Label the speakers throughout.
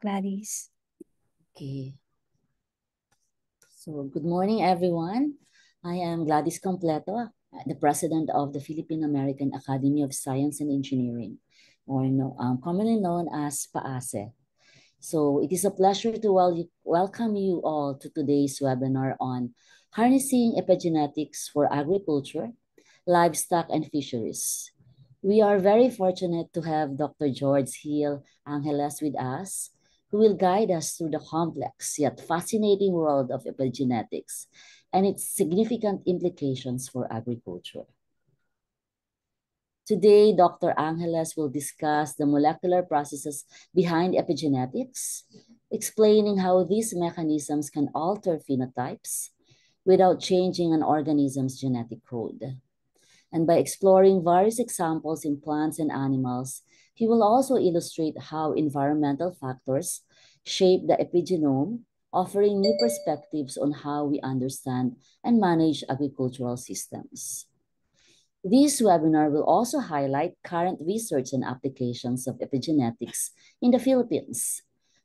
Speaker 1: Gladys.
Speaker 2: Okay. So, good morning, everyone. I am Gladys Completo, the president of the Philippine American Academy of Science and Engineering, or commonly known as PAASE. So, it is a pleasure to welcome you all to today's webinar on harnessing epigenetics for agriculture, livestock, and fisheries. We are very fortunate to have Dr. George Hill Angeles with us, who will guide us through the complex yet fascinating world of epigenetics and its significant implications for agriculture. Today, Dr. Angeles will discuss the molecular processes behind epigenetics, explaining how these mechanisms can alter phenotypes without changing an organism's genetic code. And by exploring various examples in plants and animals, he will also illustrate how environmental factors shape the epigenome, offering new perspectives on how we understand and manage agricultural systems. This webinar will also highlight current research and applications of epigenetics in the Philippines.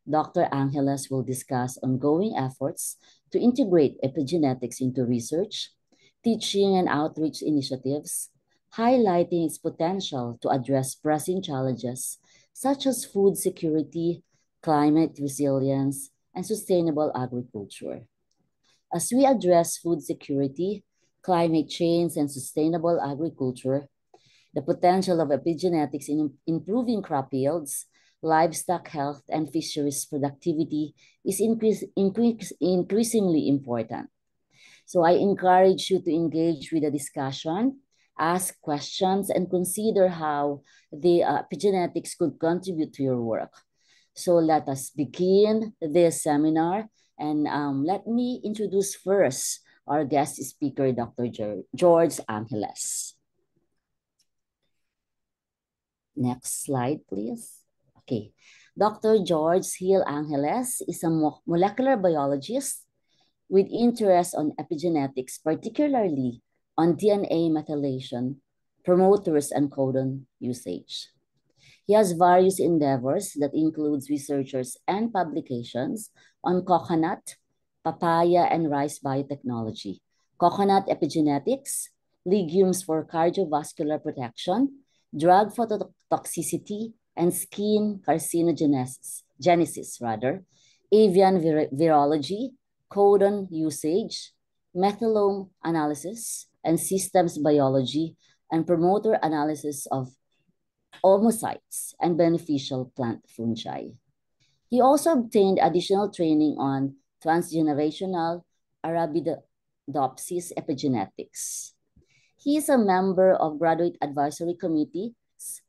Speaker 2: Dr. Angeles will discuss ongoing efforts to integrate epigenetics into research, teaching, and outreach initiatives, highlighting its potential to address pressing challenges such as food security, climate resilience, and sustainable agriculture. As we address food security, climate change, and sustainable agriculture, the potential of epigenetics in improving crop yields, livestock health, and fisheries productivity is increasingly important. So I encourage you to engage with the discussion, ask questions, and consider how the epigenetics could contribute to your work. So let us begin this seminar, and let me introduce first our guest speaker, Dr. George Angeles. Next slide, please. Okay. Dr. George Hill Angeles is a molecular biologist with interest on epigenetics, particularly on DNA methylation, promoters, and codon usage. He has various endeavors that includes researchers and publications on coconut, papaya, and rice biotechnology, coconut epigenetics, legumes for cardiovascular protection, drug phototoxicity, and skin carcinogenesis, avian virology, codon usage, methylome analysis, and systems biology, and promoter analysis of oomocytes and beneficial plant fungi. He also obtained additional training on transgenerational Arabidopsis epigenetics. He is a member of graduate advisory committees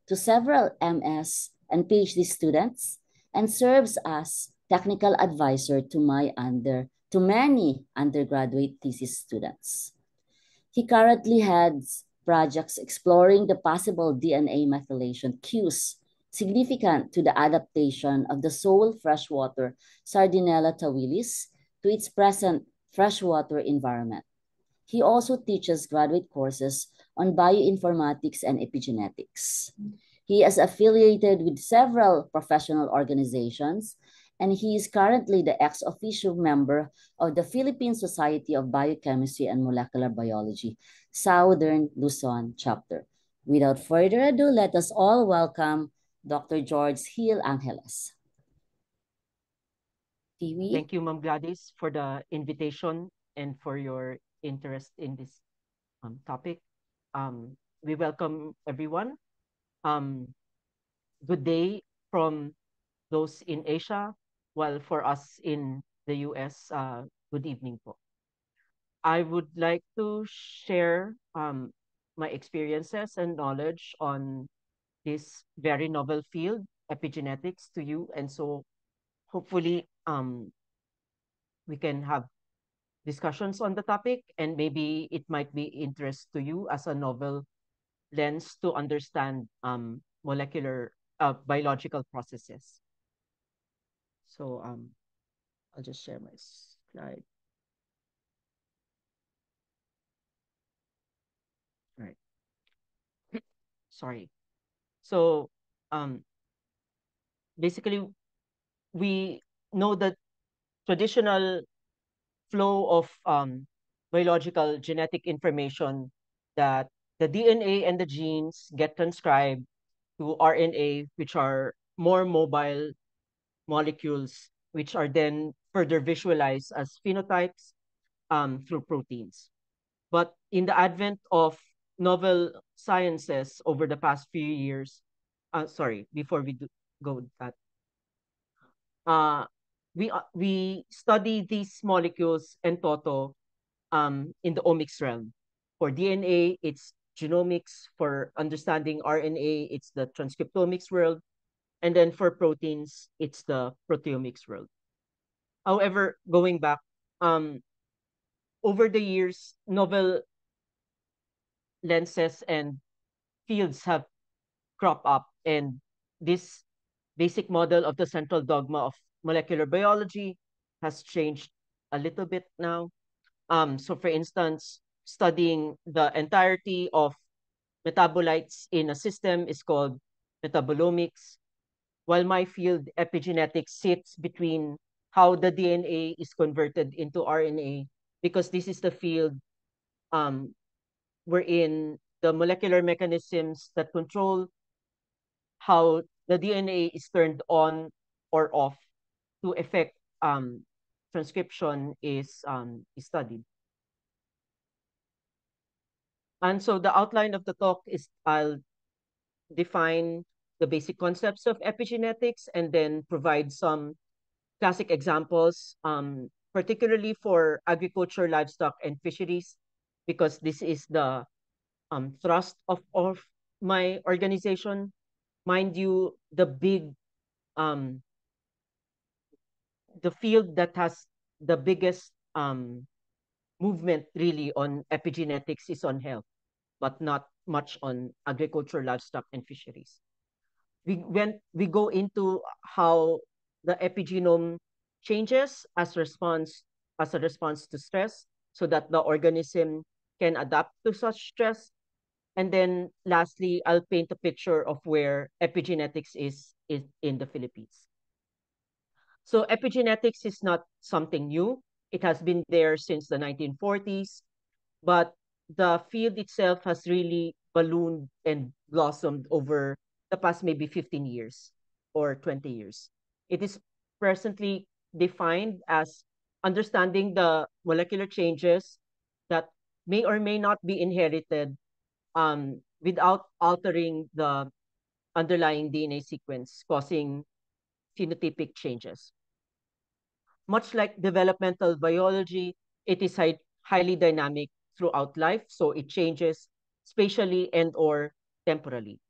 Speaker 2: to several MS and PhD students and serves as technical advisor to many undergraduate thesis students. He currently has projects exploring the possible DNA methylation cues significant to the adaptation of the sole freshwater Sardinella tawilis to its present freshwater environment. He also teaches graduate courses on bioinformatics and epigenetics. He is affiliated with several professional organizations, and he is currently the ex officio member of the Philippine Society of Biochemistry and Molecular Biology, Southern Luzon chapter. Without further ado, let us all welcome Dr. George Hill Angeles. TV?
Speaker 3: Thank you, Ma'am Gladys, for the invitation and for your interest in this topic. We welcome everyone. Good day from those in Asia, while for us in the US, good evening po. I would like to share my experiences and knowledge on this very novel field, epigenetics, to you. And so hopefully we can have discussions on the topic, and maybe it might be interest to you as a novel lens to understand molecular biological processes. So I'll just share my slide. Right. Sorry. So basically we know the traditional flow of biological genetic information, that the DNA and the genes get transcribed to RNA, which are more mobile molecules, which are then further visualized as phenotypes through proteins. But in the advent of novel sciences over the past few years, sorry, before we go with that, uh, we study these molecules in toto in the omics realm. For DNA, it's genomics. For understanding RNA, it's the transcriptomics world. And then for proteins, it's the proteomics world. However, going back, um, over the years, novel lenses and fields have cropped up, and this basic model of the central dogma of molecular biology has changed a little bit now. So for instance, studying the entirety of metabolites in a system is called metabolomics, while my field, epigenetics, sits between how the DNA is converted into RNA, because this is the field um, wherein the molecular mechanisms that control how the DNA is turned on or off to affect transcription is studied. And so the outline of the talk is I'll define the basic concepts of epigenetics and then provide some classic examples, particularly for agriculture, livestock, and fisheries, because this is the thrust of my organization. Mind you, um, the field that has the biggest movement really on epigenetics is on health, but not much on agriculture, livestock, and fisheries. We go into how the epigenome changes as a response to stress, so that the organism can adapt to such stress. And then lastly, I'll paint a picture of where epigenetics is in the Philippines. So epigenetics is not something new. It has been there since the 1940s, but the field itself has really ballooned and blossomed over the past maybe 15 years or 20 years. It is presently defined as understanding the molecular changes that may or may not be inherited without altering the underlying DNA sequence, causing phenotypic changes. Much like developmental biology, it is highly dynamic throughout life, so it changes spatially and or temporally.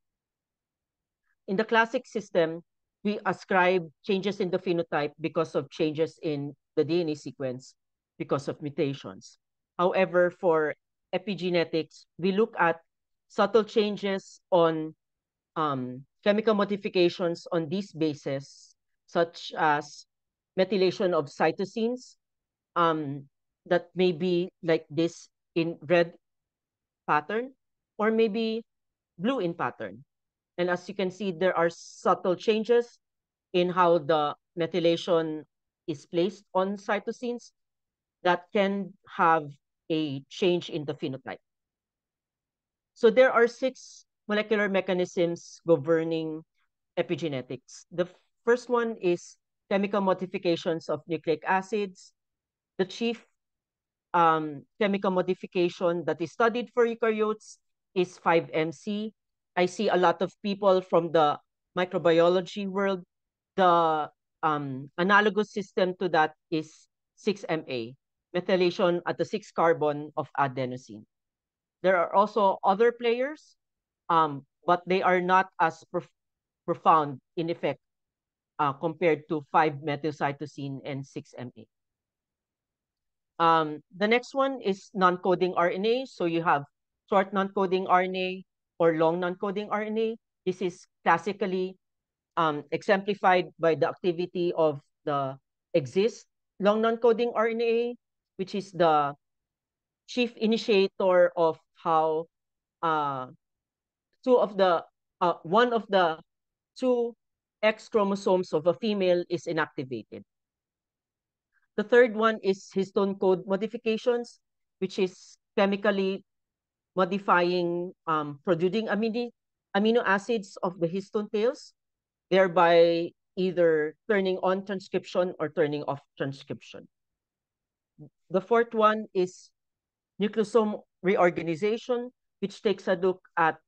Speaker 3: In the classic system, we ascribe changes in the phenotype because of changes in the DNA sequence because of mutations. However, for epigenetics, we look at subtle changes on chemical modifications on these bases, such as methylation of cytosines um, that may be like this in red pattern, or maybe blue in pattern. And as you can see, there are subtle changes in how the methylation is placed on cytosines that can have a change in the phenotype. So there are 6 molecular mechanisms governing epigenetics. The first one is chemical modifications of nucleic acids. The chief chemical modification that is studied for eukaryotes is 5-MC. I see a lot of people from the microbiology world. The analogous system to that is 6-MA, methylation at the 6 carbon of adenosine. There are also other players, but they are not as profound in effect compared to 5-methylcytosine and 6-MA. The next one is non-coding RNA. So you have short non-coding RNA or long non-coding RNA. This is classically exemplified by the activity of the exist long non-coding RNA, which is the chief initiator of how uh, one of the two X chromosomes of a female is inactivated. The third one is histone code modifications, which is chemically modifying producing amino acids of the histone tails, thereby either turning on transcription or turning off transcription. The fourth one is nucleosome reorganization, which takes a look at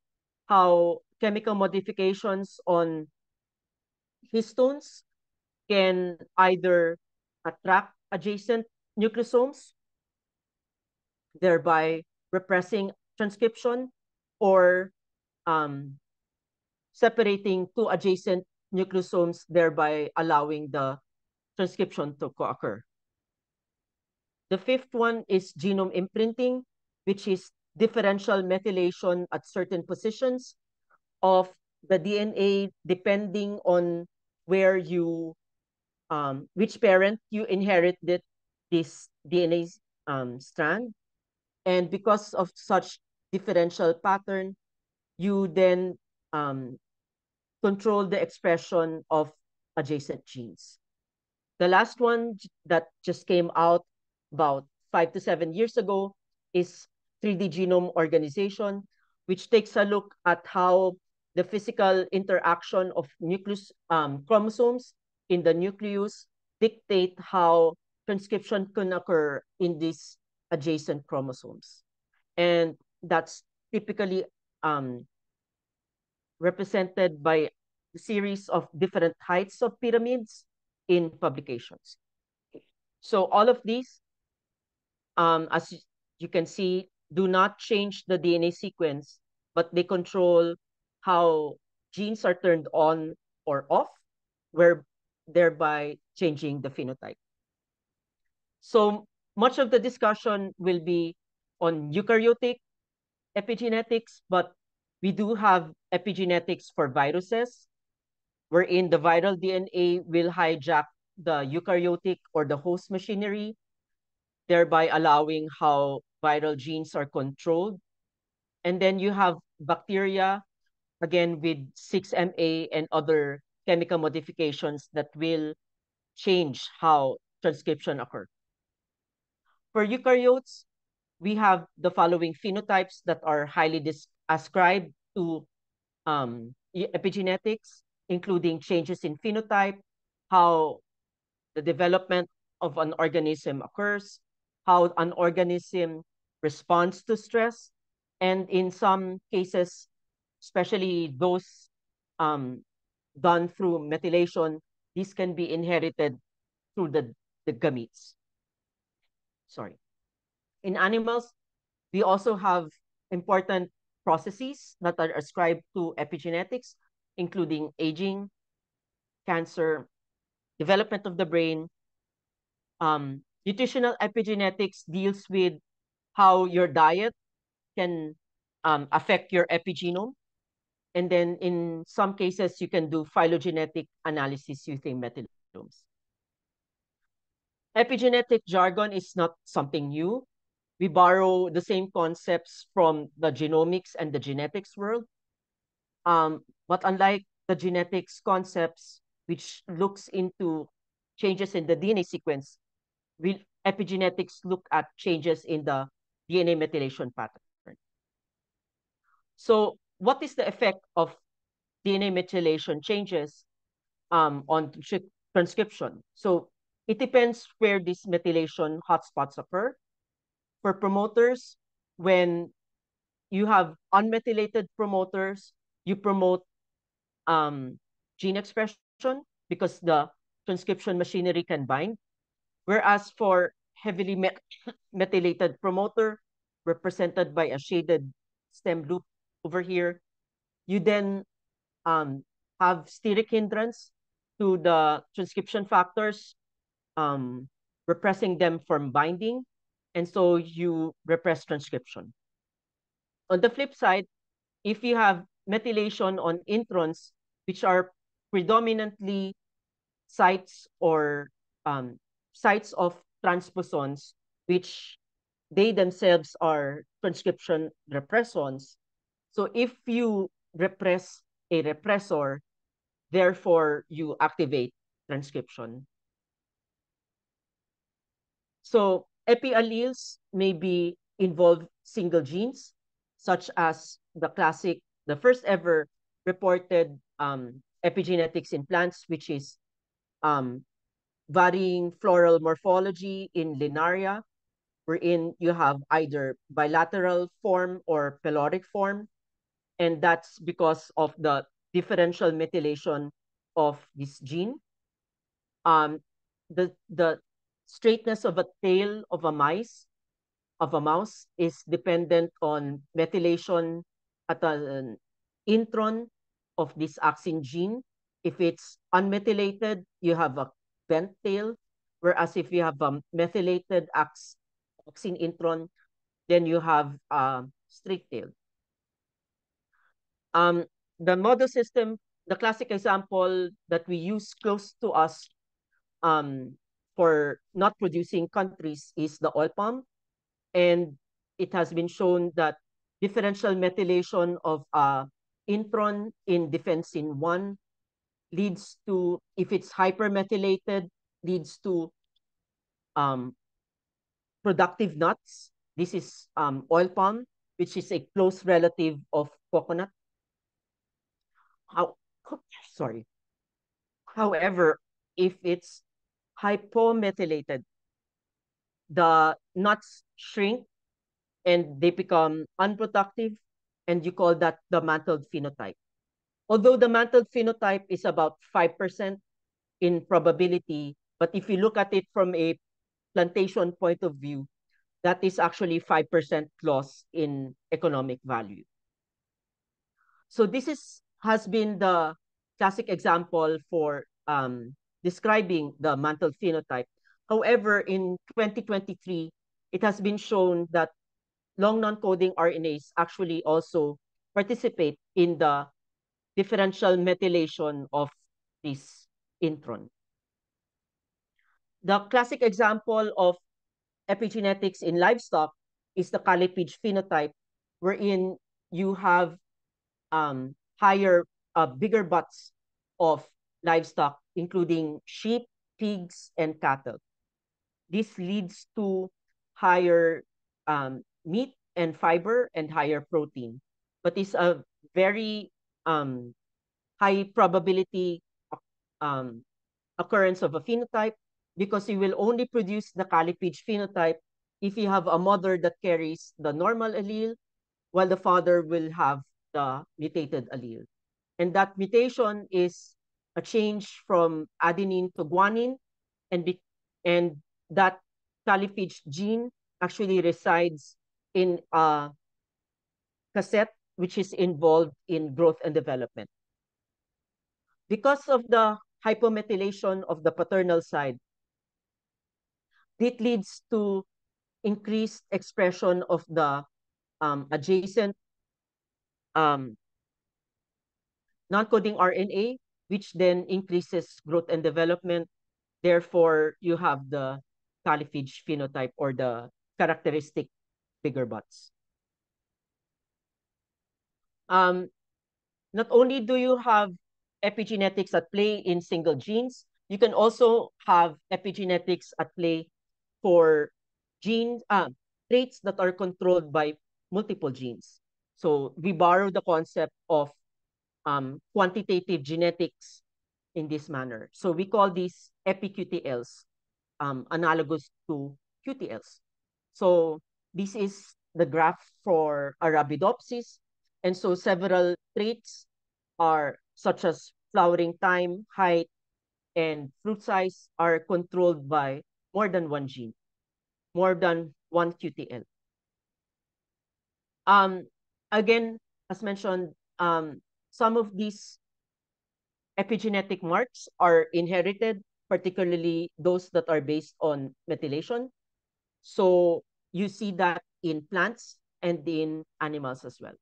Speaker 3: how chemical modifications on histones can either attract adjacent nucleosomes, thereby repressing transcription, or um, separating two adjacent nucleosomes, thereby allowing the transcription to occur. The fifth one is genome imprinting, which is differential methylation at certain positions of the DNA depending on where you, which parent you inherited this DNA strand. And because of such differential pattern, you then control the expression of adjacent genes. The last one that just came out about 5 to 7 years ago is 3D genome organization, which takes a look at how the physical interaction of nucleus chromosomes in the nucleus dictate how transcription can occur in these adjacent chromosomes. And that's typically represented by a series of different heights of pyramids in publications. So all of these, as you can see, do not change the DNA sequence, but they control how genes are turned on or off, where thereby changing the phenotype. So much of the discussion will be on eukaryotic epigenetics, but we do have epigenetics for viruses, wherein the viral DNA will hijack the eukaryotic or the host machinery, thereby allowing how viral genes are controlled. And then you have bacteria, again with 6-MA and other chemical modifications that will change how transcription occurs. For eukaryotes, we have the following phenotypes that are highly ascribed to epigenetics, including changes in phenotype, how the development of an organism occurs, how an organism responds to stress, and in some cases, especially those done through methylation, these can be inherited through the gametes. Sorry. In animals, we also have important processes that are ascribed to epigenetics, including aging, cancer, development of the brain. Nutritional epigenetics deals with how your diet can affect your epigenome. And then in some cases, you can do phylogenetic analysis using methylomes. Epigenetic jargon is not something new. We borrow the same concepts from the genomics and the genetics world. But unlike the genetics concepts, which looks into changes in the DNA sequence, epigenetics look at changes in the DNA methylation pattern. So what is the effect of DNA methylation changes on transcription? So it depends where these methylation hotspots occur. For promoters, when you have unmethylated promoters, you promote gene expression because the transcription machinery can bind. Whereas for heavily methylated promoter, represented by a shaded stem loop over here, you then have steric hindrance to the transcription factors, repressing them from binding, and so you repress transcription. On the flip side, if you have methylation on introns, which are predominantly sites or sites of transposons, which they themselves are transcription repressons. So if you repress a repressor, therefore you activate transcription. So epi alleles may be involve single genes, such as the first ever reported epigenetics in plants, which is um, varying floral morphology in Linaria, wherein you have either bilateral form or peloric form, and that's because of the differential methylation of this gene. The straightness of a tail of a mouse is dependent on methylation at an intron of this axin gene. If it's unmethylated, you have a bent tail, whereas if you have a methylated axin intron, then you have a straight tail. Um, the model system, the classic example that we use close to us um, for not producing countries is the oil palm. And it has been shown that differential methylation of intron in defensin 1 leads to, if it's hypermethylated, leads to um, productive nuts. This is oil palm, which is a close relative of coconut. How, sorry. However, if it's hypomethylated, the nuts shrink and they become unproductive, and you call that the mantled phenotype. Although the mantled phenotype is about 5% in probability, but if you look at it from a plantation point of view, that is actually 5% loss in economic value. So has been the classic example for describing the mantled phenotype. However, in 2023, it has been shown that long non-coding RNAs actually also participate in the differential methylation of this intron. The classic example of epigenetics in livestock is the Callipyge phenotype, wherein you have higher, bigger butts of livestock, including sheep, pigs, and cattle. This leads to higher meat and fiber and higher protein, but is a very high probability um, occurrence of a phenotype, because you will only produce the Callipyge phenotype if you have a mother that carries the normal allele, while the father will have the mutated allele. And that mutation is a change from adenine to guanine, and that Callipyge gene actually resides in a cassette, which is involved in growth and development. Because of the hypomethylation of the paternal side, it leads to increased expression of the adjacent um, non-coding RNA, which then increases growth and development. Therefore, you have the Callipyge phenotype, or the characteristic bigger butts. Not only do you have epigenetics at play in single genes, you can also have epigenetics at play for traits that are controlled by multiple genes. So we borrow the concept of quantitative genetics in this manner. So we call these epiQTLs, analogous to QTLs. So this is the graph for Arabidopsis. And so several traits are such as flowering time, height, and fruit size are controlled by more than one gene, more than one QTL. Again, as mentioned, some of these epigenetic marks are inherited, particularly those that are based on methylation. So you see that in plants and in animals as well.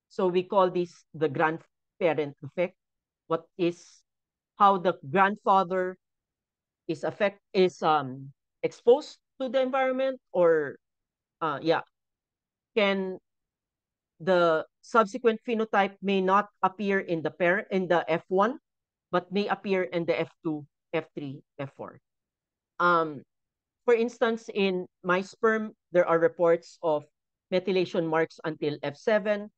Speaker 3: So we call this the grandparent effect. What is how the grandfather is exposed to the environment, or can the subsequent phenotype may not appear in the parent, in the F1, but may appear in the F2, F3, F4. For instance, in my sperm, there are reports of methylation marks until F7.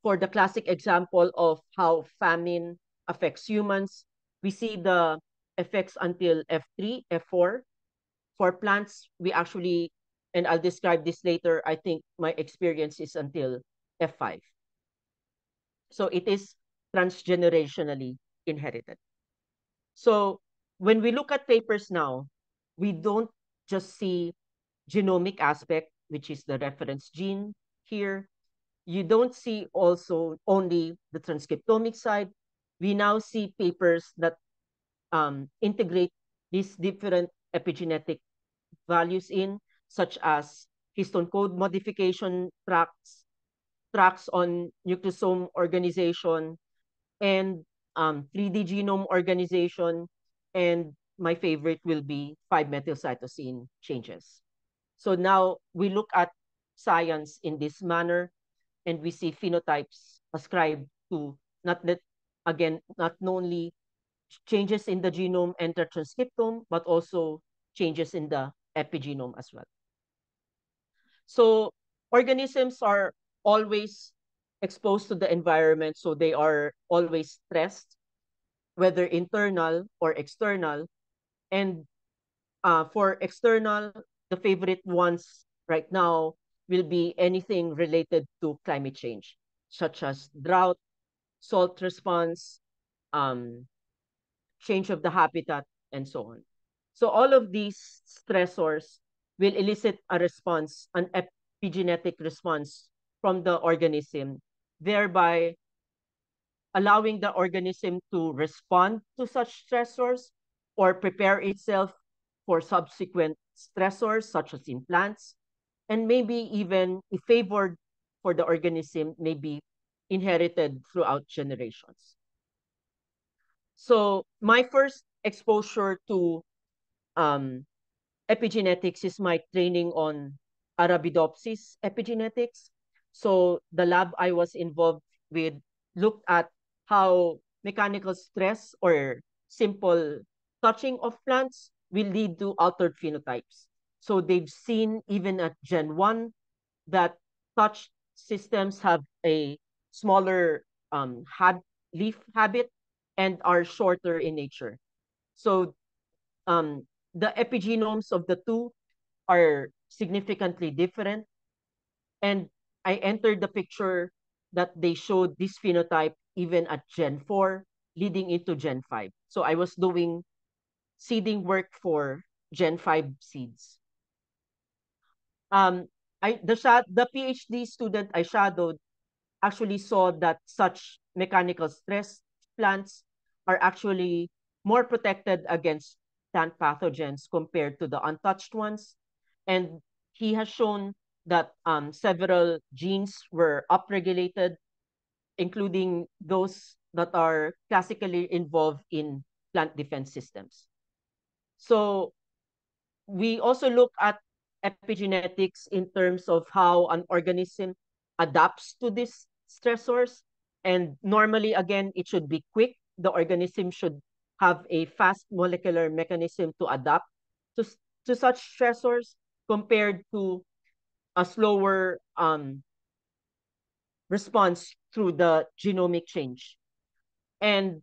Speaker 3: For the classic example of how famine affects humans, we see the effects until F3, F4. For plants, we actually, and I'll describe this later, I think my experience is until F5. So it is transgenerationally inherited. So when we look at papers now, we don't just see genomic aspect, which is the reference gene here. You don't see also only the transcriptomic side. We now see papers that integrate these different epigenetic values in, such as histone code modification tracks on nucleosome organization, and 3D genome organization, and my favorite will be 5-methylcytosine changes. So now we look at science in this manner, and we see phenotypes ascribed to not that, again, not only changes in the genome and the transcriptome, but also changes in the epigenome as well. So organisms are always exposed to the environment, so they are always stressed, whether internal or external. And for external, the favorite ones right now will be anything related to climate change, such as drought, salt response, um, change of the habitat, and so on. So all of these stressors will elicit a response, an epigenetic response from the organism, thereby allowing the organism to respond to such stressors or prepare itself for subsequent stressors, such as in plants, and maybe even, if favored for the organism, may be inherited throughout generations. So my first exposure to um, epigenetics is my training on Arabidopsis epigenetics. So the lab I was involved with looked at how mechanical stress or simple touching of plants will lead to altered phenotypes. So they've seen even at Gen 1 that touch systems have a smaller leaf habit and are shorter in nature. So um, the epigenomes of the two are significantly different. And I entered the picture that they showed this phenotype even at Gen 4, leading into Gen 5. So I was doing seeding work for Gen 5 seeds. Um, the PhD student I shadowed actually saw that such mechanical stress plants are actually more protected against plant pathogens compared to the untouched ones. And he has shown that several genes were upregulated, including those that are classically involved in plant defense systems. So we also look at epigenetics in terms of how an organism adapts to these stressors. And normally, again, it should be quick. The organism should have a fast molecular mechanism to adapt to, to such stressors compared to a slower response through the genomic change. And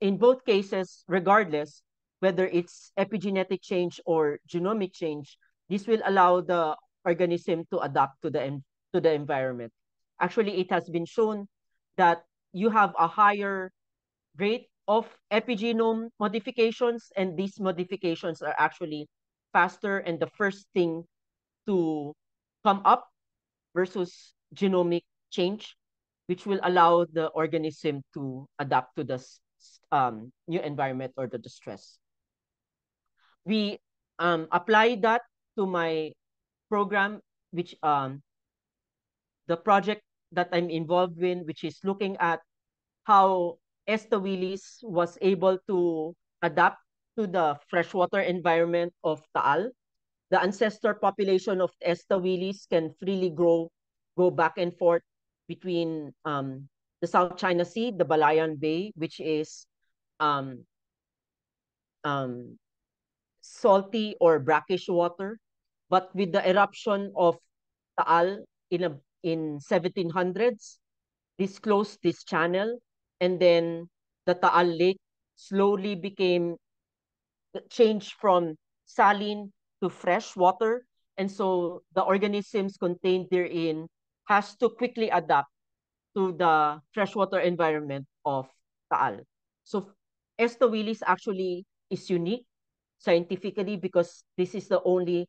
Speaker 3: in both cases, regardless, whether it's epigenetic change or genomic change, this will allow the organism to adapt to the environment. Actually, it has been shown that you have a higher rate of epigenome modifications, and these modifications are actually faster and the first thing to come up versus genomic change, which will allow the organism to adapt to the new environment or the stress. We apply that to my program, which the project that I'm involved in, which is looking at how Esta Willis was able to adapt to the freshwater environment of Taal. The ancestor population of Esta Willis can freely go back and forth between the South China Sea, the Balayan Bay, which is um, um, salty or brackish water. But with the eruption of Taal in 1700s, this closed this channel, and then the Taal Lake slowly became changed from saline to fresh water, and so the organisms contained therein has to quickly adapt to the freshwater environment of Taal. So Esto Willis actually is unique scientifically because this is the only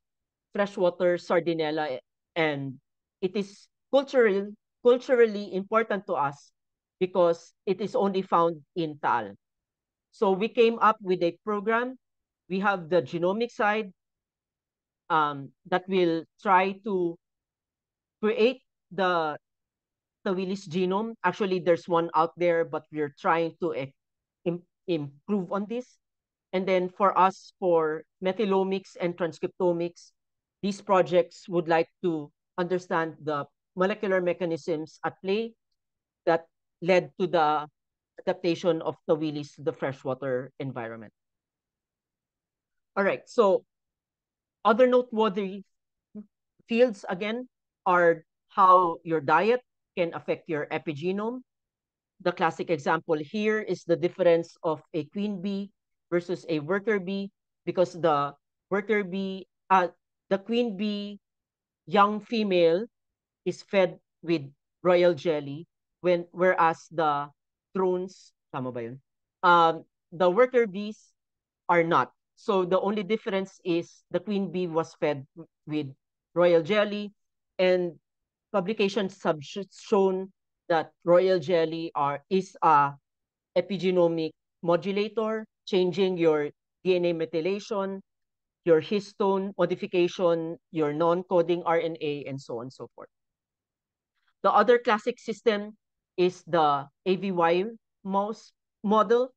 Speaker 3: freshwater sardinella, and it is culturally important to us because it is only found in Taal. So we came up with a program. We have the genomic side that will try to create the Willis genome. Actually, there's one out there, but we're trying to improve on this. And then for us, for methylomics and transcriptomics, these projects would like to understand the molecular mechanisms at play that led to the adaptation of the Willis to the freshwater environment. All right, so other noteworthy fields again are how your diet can affect your epigenome. The classic example here is the difference of a queen bee versus a worker bee, because worker bee, the queen bee young female is fed with royal jelly, whereas the drones, tama ba yun? The worker bees are not. So the only difference is the queen bee was fed with royal jelly, and publications have shown that royal jelly is a epigenomic modulator, changing your DNA methylation, your histone modification, your non-coding RNA, and so on and so forth. The other classic system is the AVY mouse model.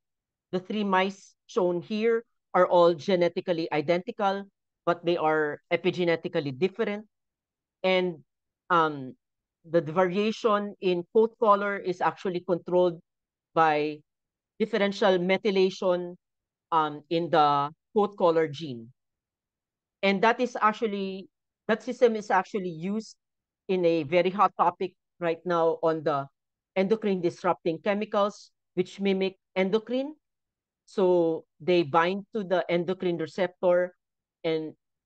Speaker 3: The three mice shown here are all genetically identical, but they are epigenetically different. And um, the variation in coat color is actually controlled by differential methylation in the coat color gene. And that system is actually used in a very hot topic right now on the endocrine disrupting chemicals, which mimic endocrine. So they bind to the endocrine receptor,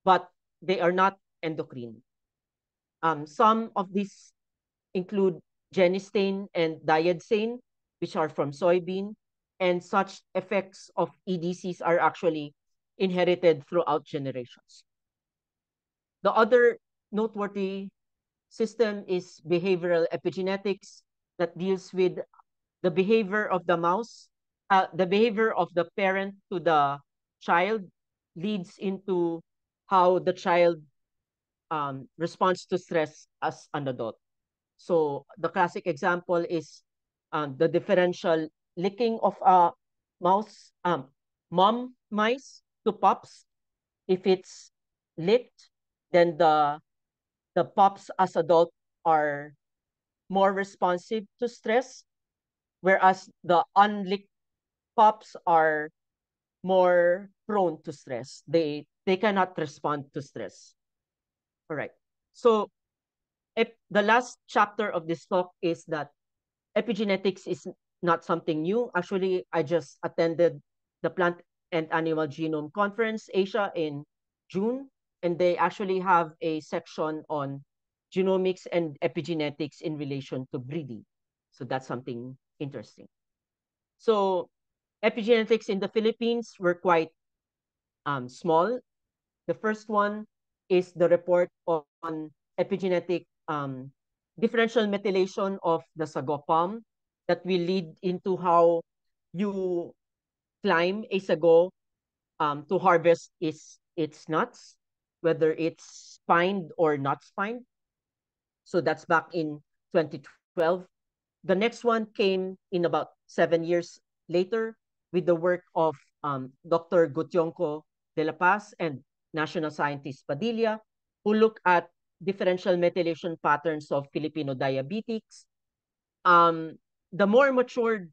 Speaker 3: but they are not endocrine. Some of these include genistein and diadsane, which are from soybean, and such effects of EDCs are actually inherited throughout generations. The other noteworthy system is behavioral epigenetics that deals with the behavior of the mouse, the behavior of the parent to the child leads into how the child responds to stress as an adult. So the classic example is the differential licking of a mouse, mom mice to pups. If it's licked, then the pups as adult are more responsive to stress, whereas the unlicked pups are more prone to stress. They cannot respond to stress. All right. So the last chapter of this talk is that epigenetics is not something new. Actually, I just attended the Plant and Animal Genome Conference Asia in June, and they actually have a section on genomics and epigenetics in relation to breeding. So that's something interesting. So epigenetics in the Philippines were quite small. The first one is the report on epigenetic differential methylation of the sago palm that will lead into how you climb a sago to harvest its nuts, whether it's spined or not spined. So that's back in 2012. The next one came in about 7 years later with the work of Dr. Gutionco de la Paz and national scientist Padilla, who look at differential methylation patterns of Filipino diabetics. The more matured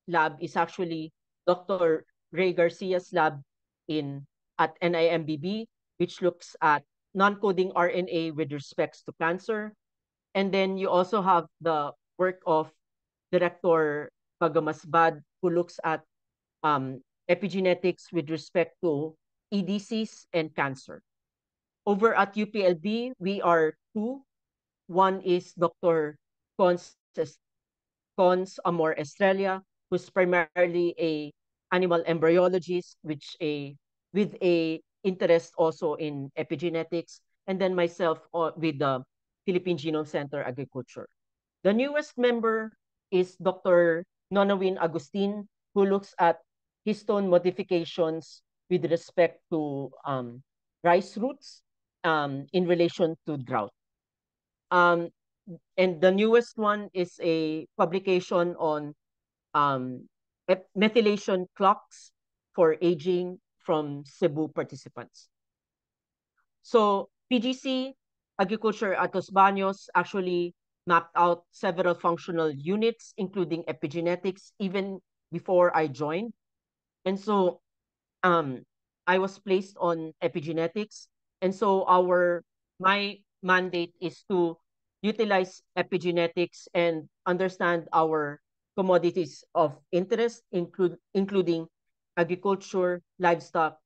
Speaker 3: lab is actually Dr. Ray Garcia's lab at NIMBB, which looks at non-coding RNA with respects to cancer. And then you also have the work of Director Pagamasbad, who looks at epigenetics with respect to EDCs and cancer. Over at UPLB, we are two. One is Dr. Cons Amor Estrella, who's primarily a animal embryologist, with a interest also in epigenetics, and then myself with the Philippine Genome Center Agriculture. The newest member is Dr. Nonawin Agustin, who looks at histone modifications with respect to rice roots in relation to drought. And the newest one is a publication on methylation clocks for aging from Cebu participants. So PGC Agriculture at Los Baños actually mapped out several functional units, including epigenetics, even before I joined. And so I was placed on epigenetics. And so my mandate is to utilize epigenetics and understand our commodities of interest, including agriculture, livestock,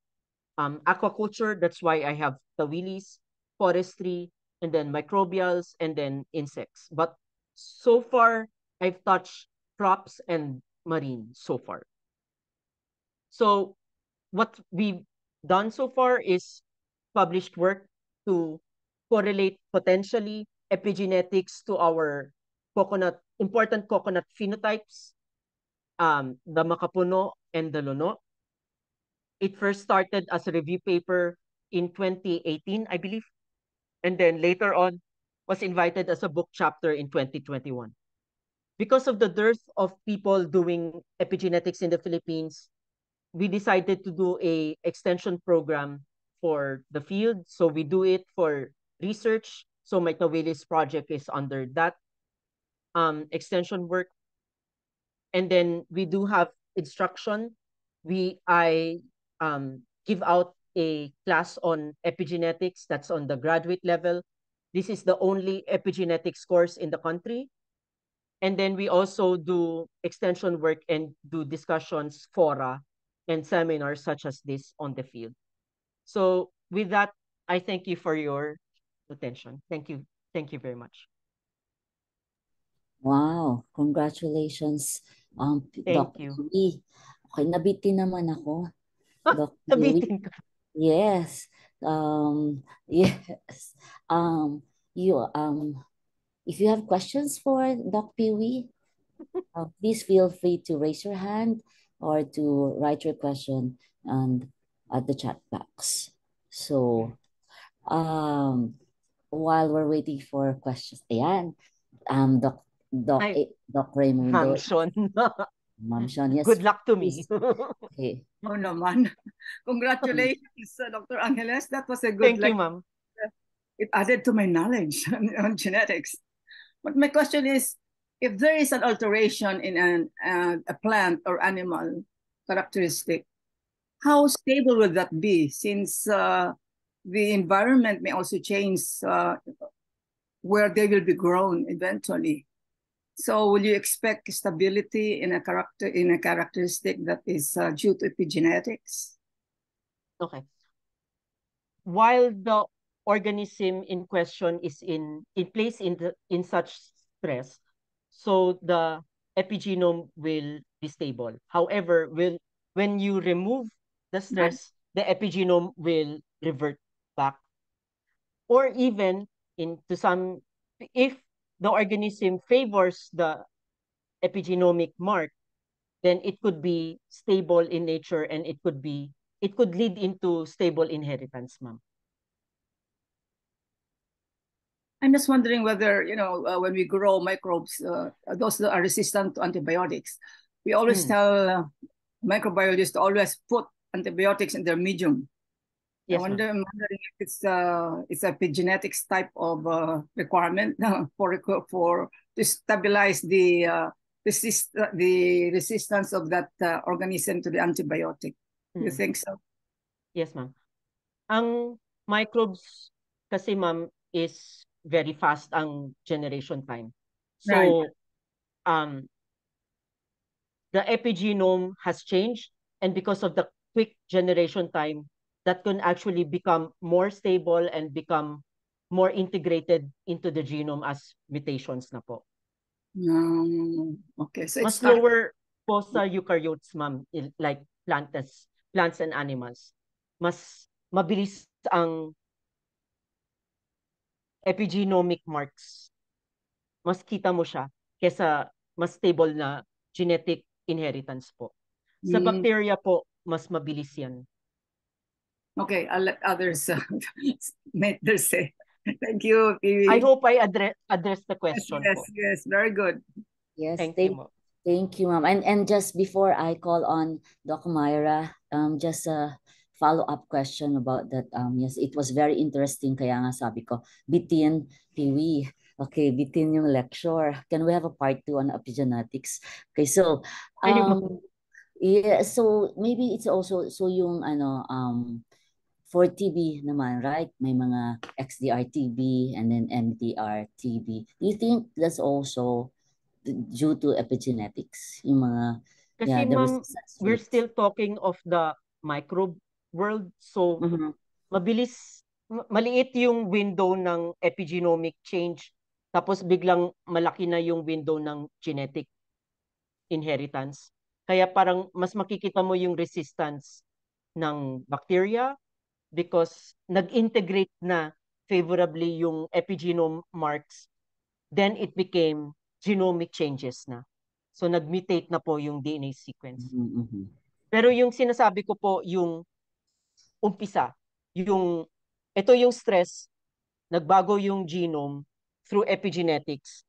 Speaker 3: aquaculture. That's why I have tawilis, forestry, and then microbials, and then insects. But so far, I've touched crops and marine so far. So what we've done so far is published work to correlate potentially epigenetics to our important coconut phenotypes, the makapuno and the lono. It first started as a review paper in 2018, I believe, and then later on was invited as a book chapter in 2021. Because of the dearth of people doing epigenetics in the Philippines, we decided to do a extension program for the field. So we do it for research. So my Tawilis project is under that extension work. And then we do have instruction. I give out a class on epigenetics that's on the graduate level. This is the only epigenetics course in the country. And then we also do extension work and do discussions, fora, and seminars such as this on the field. So with that, I thank you for your attention. Thank you. Thank you very much.
Speaker 2: Wow, congratulations,
Speaker 3: Thank
Speaker 2: Dr.
Speaker 3: you.
Speaker 2: Lee. Okay, nabitin naman ako, Dr. Lee.
Speaker 3: Nabitin ka.
Speaker 2: Yes. Yes. You if you have questions for Doc Pee-wee, please feel free to raise your hand or to write your question at the chat box. So, while we're waiting for questions, ayan, Doc Raimundo.
Speaker 3: Ma'am Sean.
Speaker 2: Ma'am Sean, yes.
Speaker 3: Good luck to me.
Speaker 2: Okay.
Speaker 1: Oh, naman. Congratulations, Dr. Angeles. That was a good
Speaker 3: Thank you, ma'am.
Speaker 1: It added to my knowledge on genetics. But my question is, if there is an alteration in a plant or animal characteristic, how stable will that be, since the environment may also change where they will be grown eventually? So will you expect stability in a characteristic that is due to epigenetics?
Speaker 3: Okay. While the organism in question is in place in such stress, so the epigenome will be stable. However, when you remove the stress, the epigenome will revert back. Or even if the organism favors the epigenomic mark, then it could be stable in nature, and it could lead into stable inheritance, ma'am.
Speaker 1: I'm just wondering whether, when we grow microbes, those that are resistant to antibiotics, we always tell microbiologists to always put antibiotics in their medium. Yes, I'm wondering if it's a epigenetics type of requirement to stabilize the the resistance of that organism to the antibiotic. You
Speaker 3: Mm.
Speaker 1: think so?
Speaker 3: Yes, ma'am. Ang microbes kasi, ma'am, is very fast ang generation time.
Speaker 1: Right.
Speaker 3: So, the epigenome has changed, and because of the quick generation time, that can actually become more stable and become more integrated into the genome as mutations na po.
Speaker 1: Okay, so
Speaker 3: Mas
Speaker 1: it's
Speaker 3: slower po sa eukaryotes, ma'am, like plants and animals. Mas mabilis ang epigenomic marks. Mas kita mo siya kesa mas stable na genetic inheritance po. Sa bacteria po, mas mabilis yan.
Speaker 1: Okay, I'll let others make their say. Thank you, Phoebe.
Speaker 3: I hope I address the question
Speaker 1: Yes,
Speaker 3: po.
Speaker 1: yes, very good.
Speaker 2: Yes,
Speaker 3: Thank you, ma'am.
Speaker 2: thank you, ma'am. And just before I call on Doc Myra, just a follow-up question about that. Yes, it was very interesting. Kaya nga sabi ko, bitin, Piwi. Okay, bitin yung lecture. Can we have a part 2 on epigenetics? Okay, so, yeah, so maybe it's also, so yung for TB naman, right? May mga XDR TB and then MDR TB. Do you think that's also due to epigenetics? Yung mga,
Speaker 3: Kasi,
Speaker 2: the
Speaker 3: ma'am,
Speaker 2: resistance
Speaker 3: we're
Speaker 2: rates.
Speaker 3: still talking of the microbe world. So, maliit yung window ng epigenomic change. Tapos biglang malaki na yung window ng genetic inheritance. Kaya parang mas makikita mo yung resistance ng bacteria because nag-integrate na favorably yung epigenome marks, then it became genomic changes na. So nag-mutate na po yung DNA sequence. Pero yung sinasabi ko po, yung umpisa, ito yung stress, nagbago yung genome through epigenetics.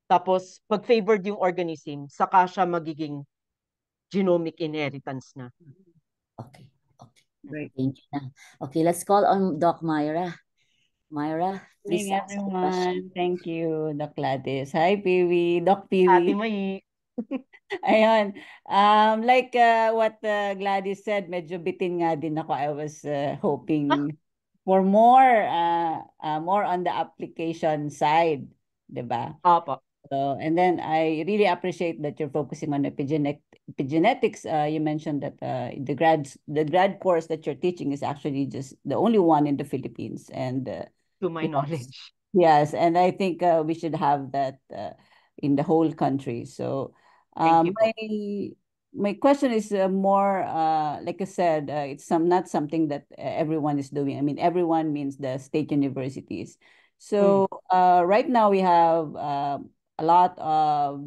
Speaker 3: Tapos, pag favored yung organism, saka siya magiging genomic inheritance na.
Speaker 2: Okay.
Speaker 1: Great.
Speaker 2: Thank you na. Okay, let's call on Doc Myra. Myra, please
Speaker 4: Morning,
Speaker 2: ask the question.
Speaker 4: everyone. Thank you, Doc Gladys. Hi, Piwi. Doc
Speaker 3: Ate
Speaker 4: Piwi.
Speaker 3: Mai.
Speaker 4: Ayun. Like what Gladys said, medyo bitin nga din ako. I was hoping for more on the application side, 'di ba?
Speaker 3: Apa.
Speaker 4: So, and then I really appreciate that you're focusing on epigenetics. You mentioned that the grad course that you're teaching is actually just the only one in the Philippines, and
Speaker 3: To my knowledge.
Speaker 4: yes, and I think we should have that in the whole country. So,
Speaker 3: Thank you po.
Speaker 4: my question is more like I said, it's not something that everyone is doing. I mean, everyone means the state universities. So right now we have a lot of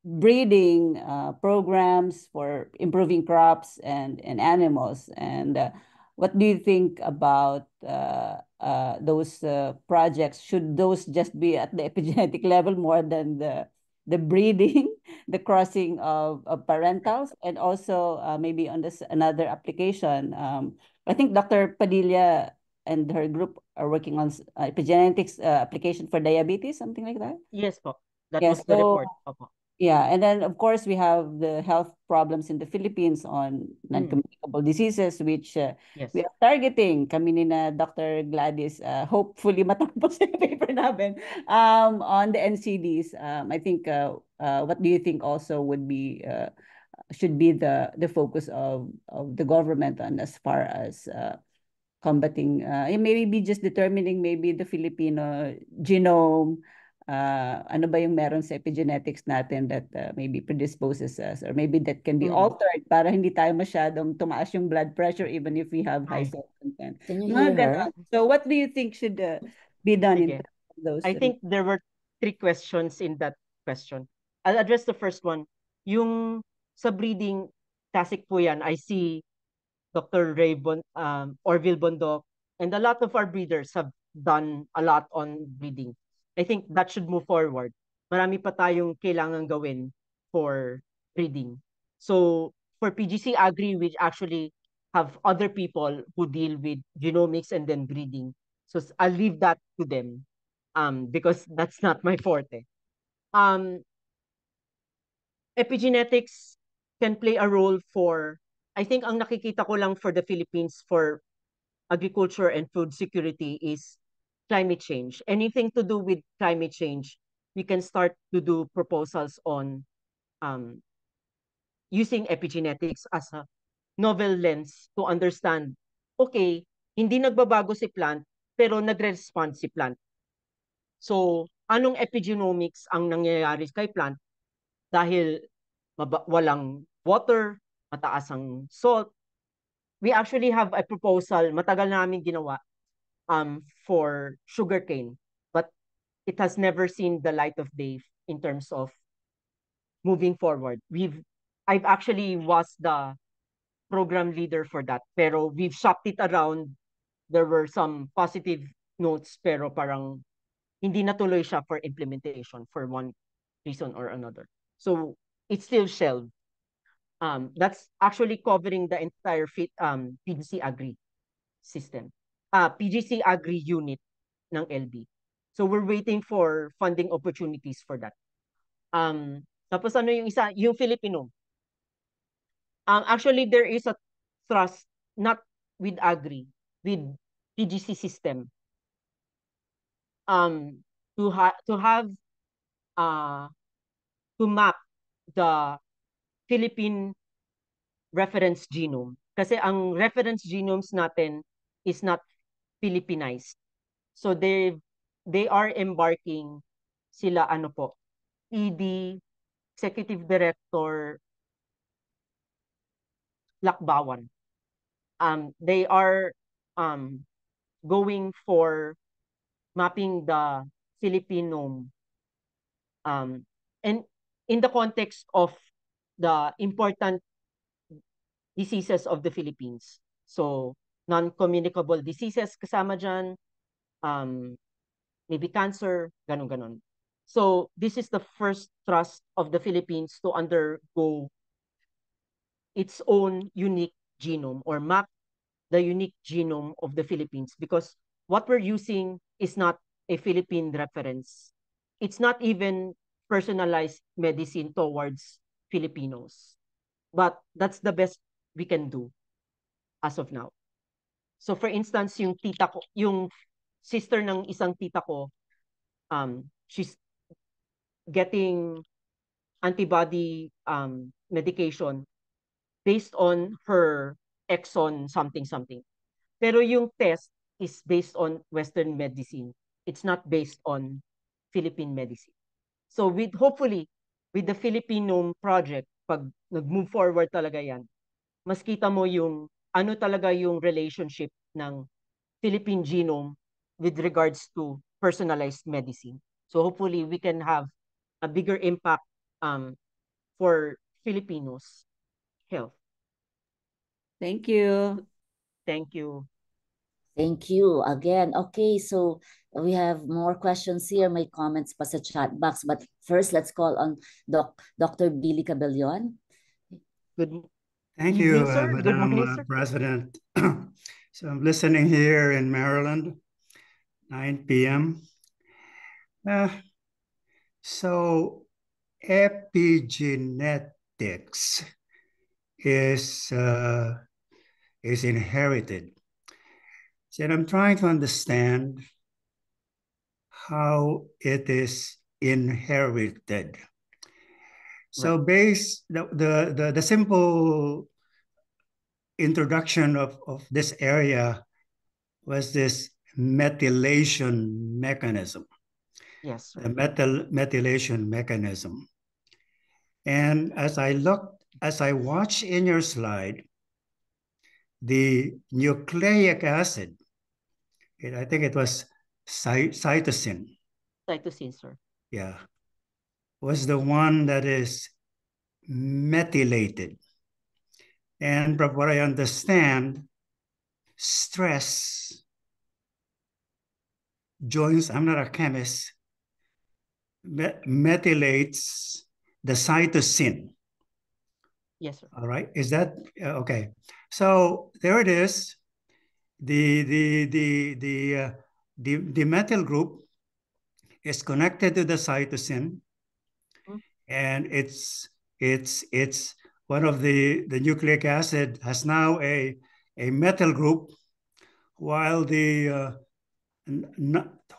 Speaker 4: breeding programs for improving crops and animals. And what do you think about those projects? Should those just be at the epigenetic level more than the breeding, the crossing of parentals, and also maybe on this another application? I think Dr. Padilla and her group are working on epigenetics application for diabetes, something like that.
Speaker 3: Yes po. That
Speaker 4: Yes,
Speaker 3: was the report. Opo.
Speaker 4: yeah, and then of course we have the health problems in the Philippines on non-communicable diseases, which
Speaker 3: Yes.
Speaker 4: we are targeting. Kami ni na Dr. Gladys, hopefully matapos yung paper namin on the NCDs. I think what do you think also would be should be the focus of the government on as far as combating maybe just determining maybe the Filipino genome, ano ba yung meron sa epigenetics natin that maybe predisposes us, or maybe that can be altered para hindi tayo masyadong tumaas yung blood pressure even if we have high salt content.
Speaker 2: Can you hear her?
Speaker 4: So what do you think should be done in
Speaker 3: Sige.
Speaker 4: terms of those?
Speaker 3: I think there were 3 questions in that question. I'll address the first one. Yung sa breeding, classic po yan. I see Dr. Orville Bondok, and a lot of our breeders have done a lot on breeding. I think that should move forward. Marami pa tayong kailangan gawin for breeding. So for PGC Agri, we actually have other people who deal with genomics and then breeding. So I'll leave that to them because that's not my forte. epigenetics can play a role for, I think ang nakikita ko lang for the Philippines for agriculture and food security is climate change. Anything to do with climate change, we can start to do proposals on using epigenetics as a novel lens to understand, okay, hindi nagbabago si plant, pero nagre-respond si plant. So, anong epigenomics ang nangyayari kay plant dahil walang water, mataas ang salt? We actually have a proposal, matagal namin ginawa, for sugarcane, but it has never seen the light of day in terms of moving forward. I've actually was the program leader for that, pero we've shopped it around. There were some positive notes, pero parang hindi natuloy siya for implementation for one reason or another. So it's still shelved. That's actually covering the entire PGC Agri system. PGC Agri unit ng LB. So we're waiting for funding opportunities for that. Tapos ano yung isa? Yung Filipino. Actually, there is a trust, not with Agri, with PGC system. To have to map the Philippine reference genome. Kasi ang reference genomes natin is not Philippinized. So they are embarking sila ano po, ED, Executive Director Lakbawan. They are going for mapping the Filipinome, and in the context of the important diseases of the Philippines. So, non-communicable diseases kasama dyan, maybe cancer, ganon-ganon. So, this is the first thrust of the Philippines to undergo its own unique genome or map the unique genome of the Philippines, because what we're using is not a Philippine reference. It's not even personalized medicine towards Filipinos. But that's the best we can do as of now. So for instance, yung tita ko, yung sister ng isang tita ko, she's getting antibody medication based on her exon something. Pero yung test is based on Western medicine. It's not based on Philippine medicine. So hopefully, with the Filipinome project, pag nag-move forward talaga yan, mas kita mo yung ano talaga yung relationship ng Philippine genome with regards to personalized medicine. So hopefully, we can have a bigger impact for Filipinos' health.
Speaker 4: Thank you.
Speaker 3: Thank you.
Speaker 2: Thank you again. Okay, so we have more questions here. May comments pa sa chat box. But first, let's call on Dr. Billy Cabellion.
Speaker 5: Thank you, Madam President. So I'm listening here in Maryland, 9 p.m. So epigenetics is inherited. And I'm trying to understand how it is inherited. So the simple introduction of this area was this methylation mechanism.
Speaker 3: Yes, sir.
Speaker 5: The methylation mechanism. And as I watch in your slide, the nucleic acid, I think it was cytosine.
Speaker 3: Cytosine, sir.
Speaker 5: Yeah. Was the one that is methylated. And from what I understand, stress joins, I'm not a chemist, methylates the cytosine.
Speaker 3: Yes, sir.
Speaker 5: All right. Is that okay? So there it is. The methyl group is connected to the cytosine, and it's it's one of the nucleic acid has now a methyl group, while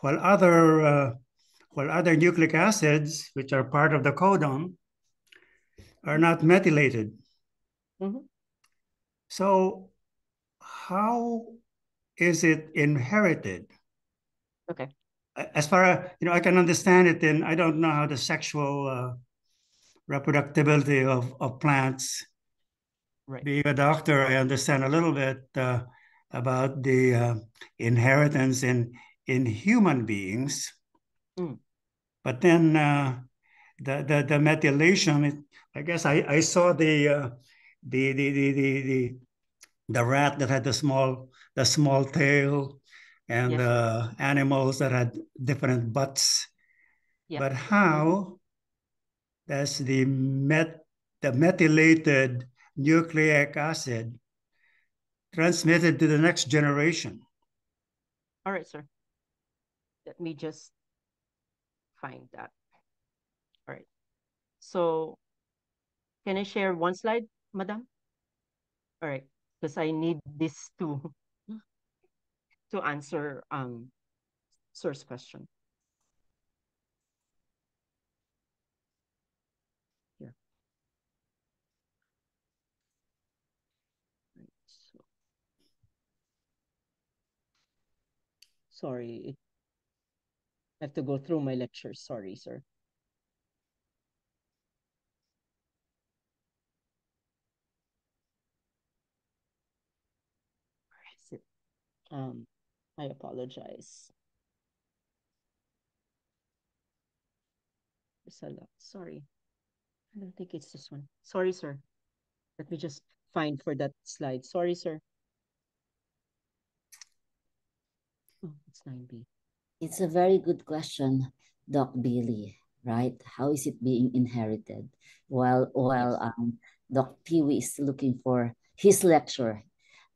Speaker 5: other nucleic acids, which are part of the codon, are not methylated.
Speaker 3: Mm-hmm.
Speaker 5: So how is it inherited?
Speaker 3: Okay.
Speaker 5: As far as, I can understand it, and I don't know how the sexual reproducibility of plants.
Speaker 3: Right.
Speaker 5: Being a doctor, I understand a little bit about the inheritance in human beings.
Speaker 3: Mm.
Speaker 5: But then the methylation, I guess I saw the rat that had the small tail, and
Speaker 3: Yes,
Speaker 5: the animals that had different butts.
Speaker 3: Yeah.
Speaker 5: But how does the methylated nucleic acid transmitted to the next generation?
Speaker 3: All right, sir. Let me just find that. All right. So can I share one slide, madam? All right, because I need this to answer source question. Yeah. Right, so, sorry, I have to go through my lectures. Sorry, sir. Where is it? I apologize. There's a lot. Sorry. I don't think it's this one. Sorry, sir. Let me just find for that slide. Sorry, sir. Oh, it's 9B.
Speaker 2: It's a very good question, Doc Billy, right? How is it being inherited? While
Speaker 3: Yes.
Speaker 2: Doc Peewee is looking for his lecture.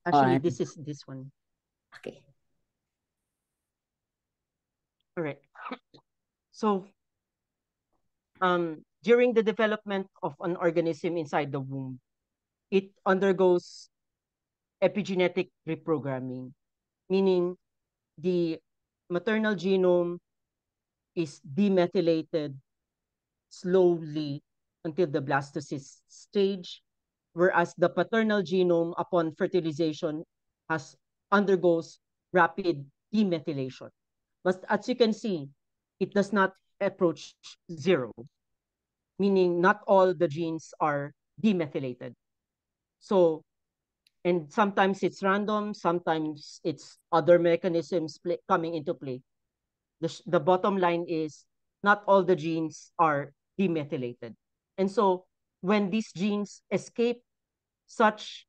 Speaker 3: Actually, this is this one.
Speaker 2: Okay.
Speaker 3: All right. So, during the development of an organism inside the womb, it undergoes epigenetic reprogramming, meaning the maternal genome is demethylated slowly until the blastocyst stage, whereas the paternal genome upon fertilization undergoes rapid demethylation. But as you can see, it does not approach zero, meaning not all the genes are demethylated. So, and sometimes it's random, sometimes it's other mechanisms coming into play. The bottom line is not all the genes are demethylated. And so when these genes escape such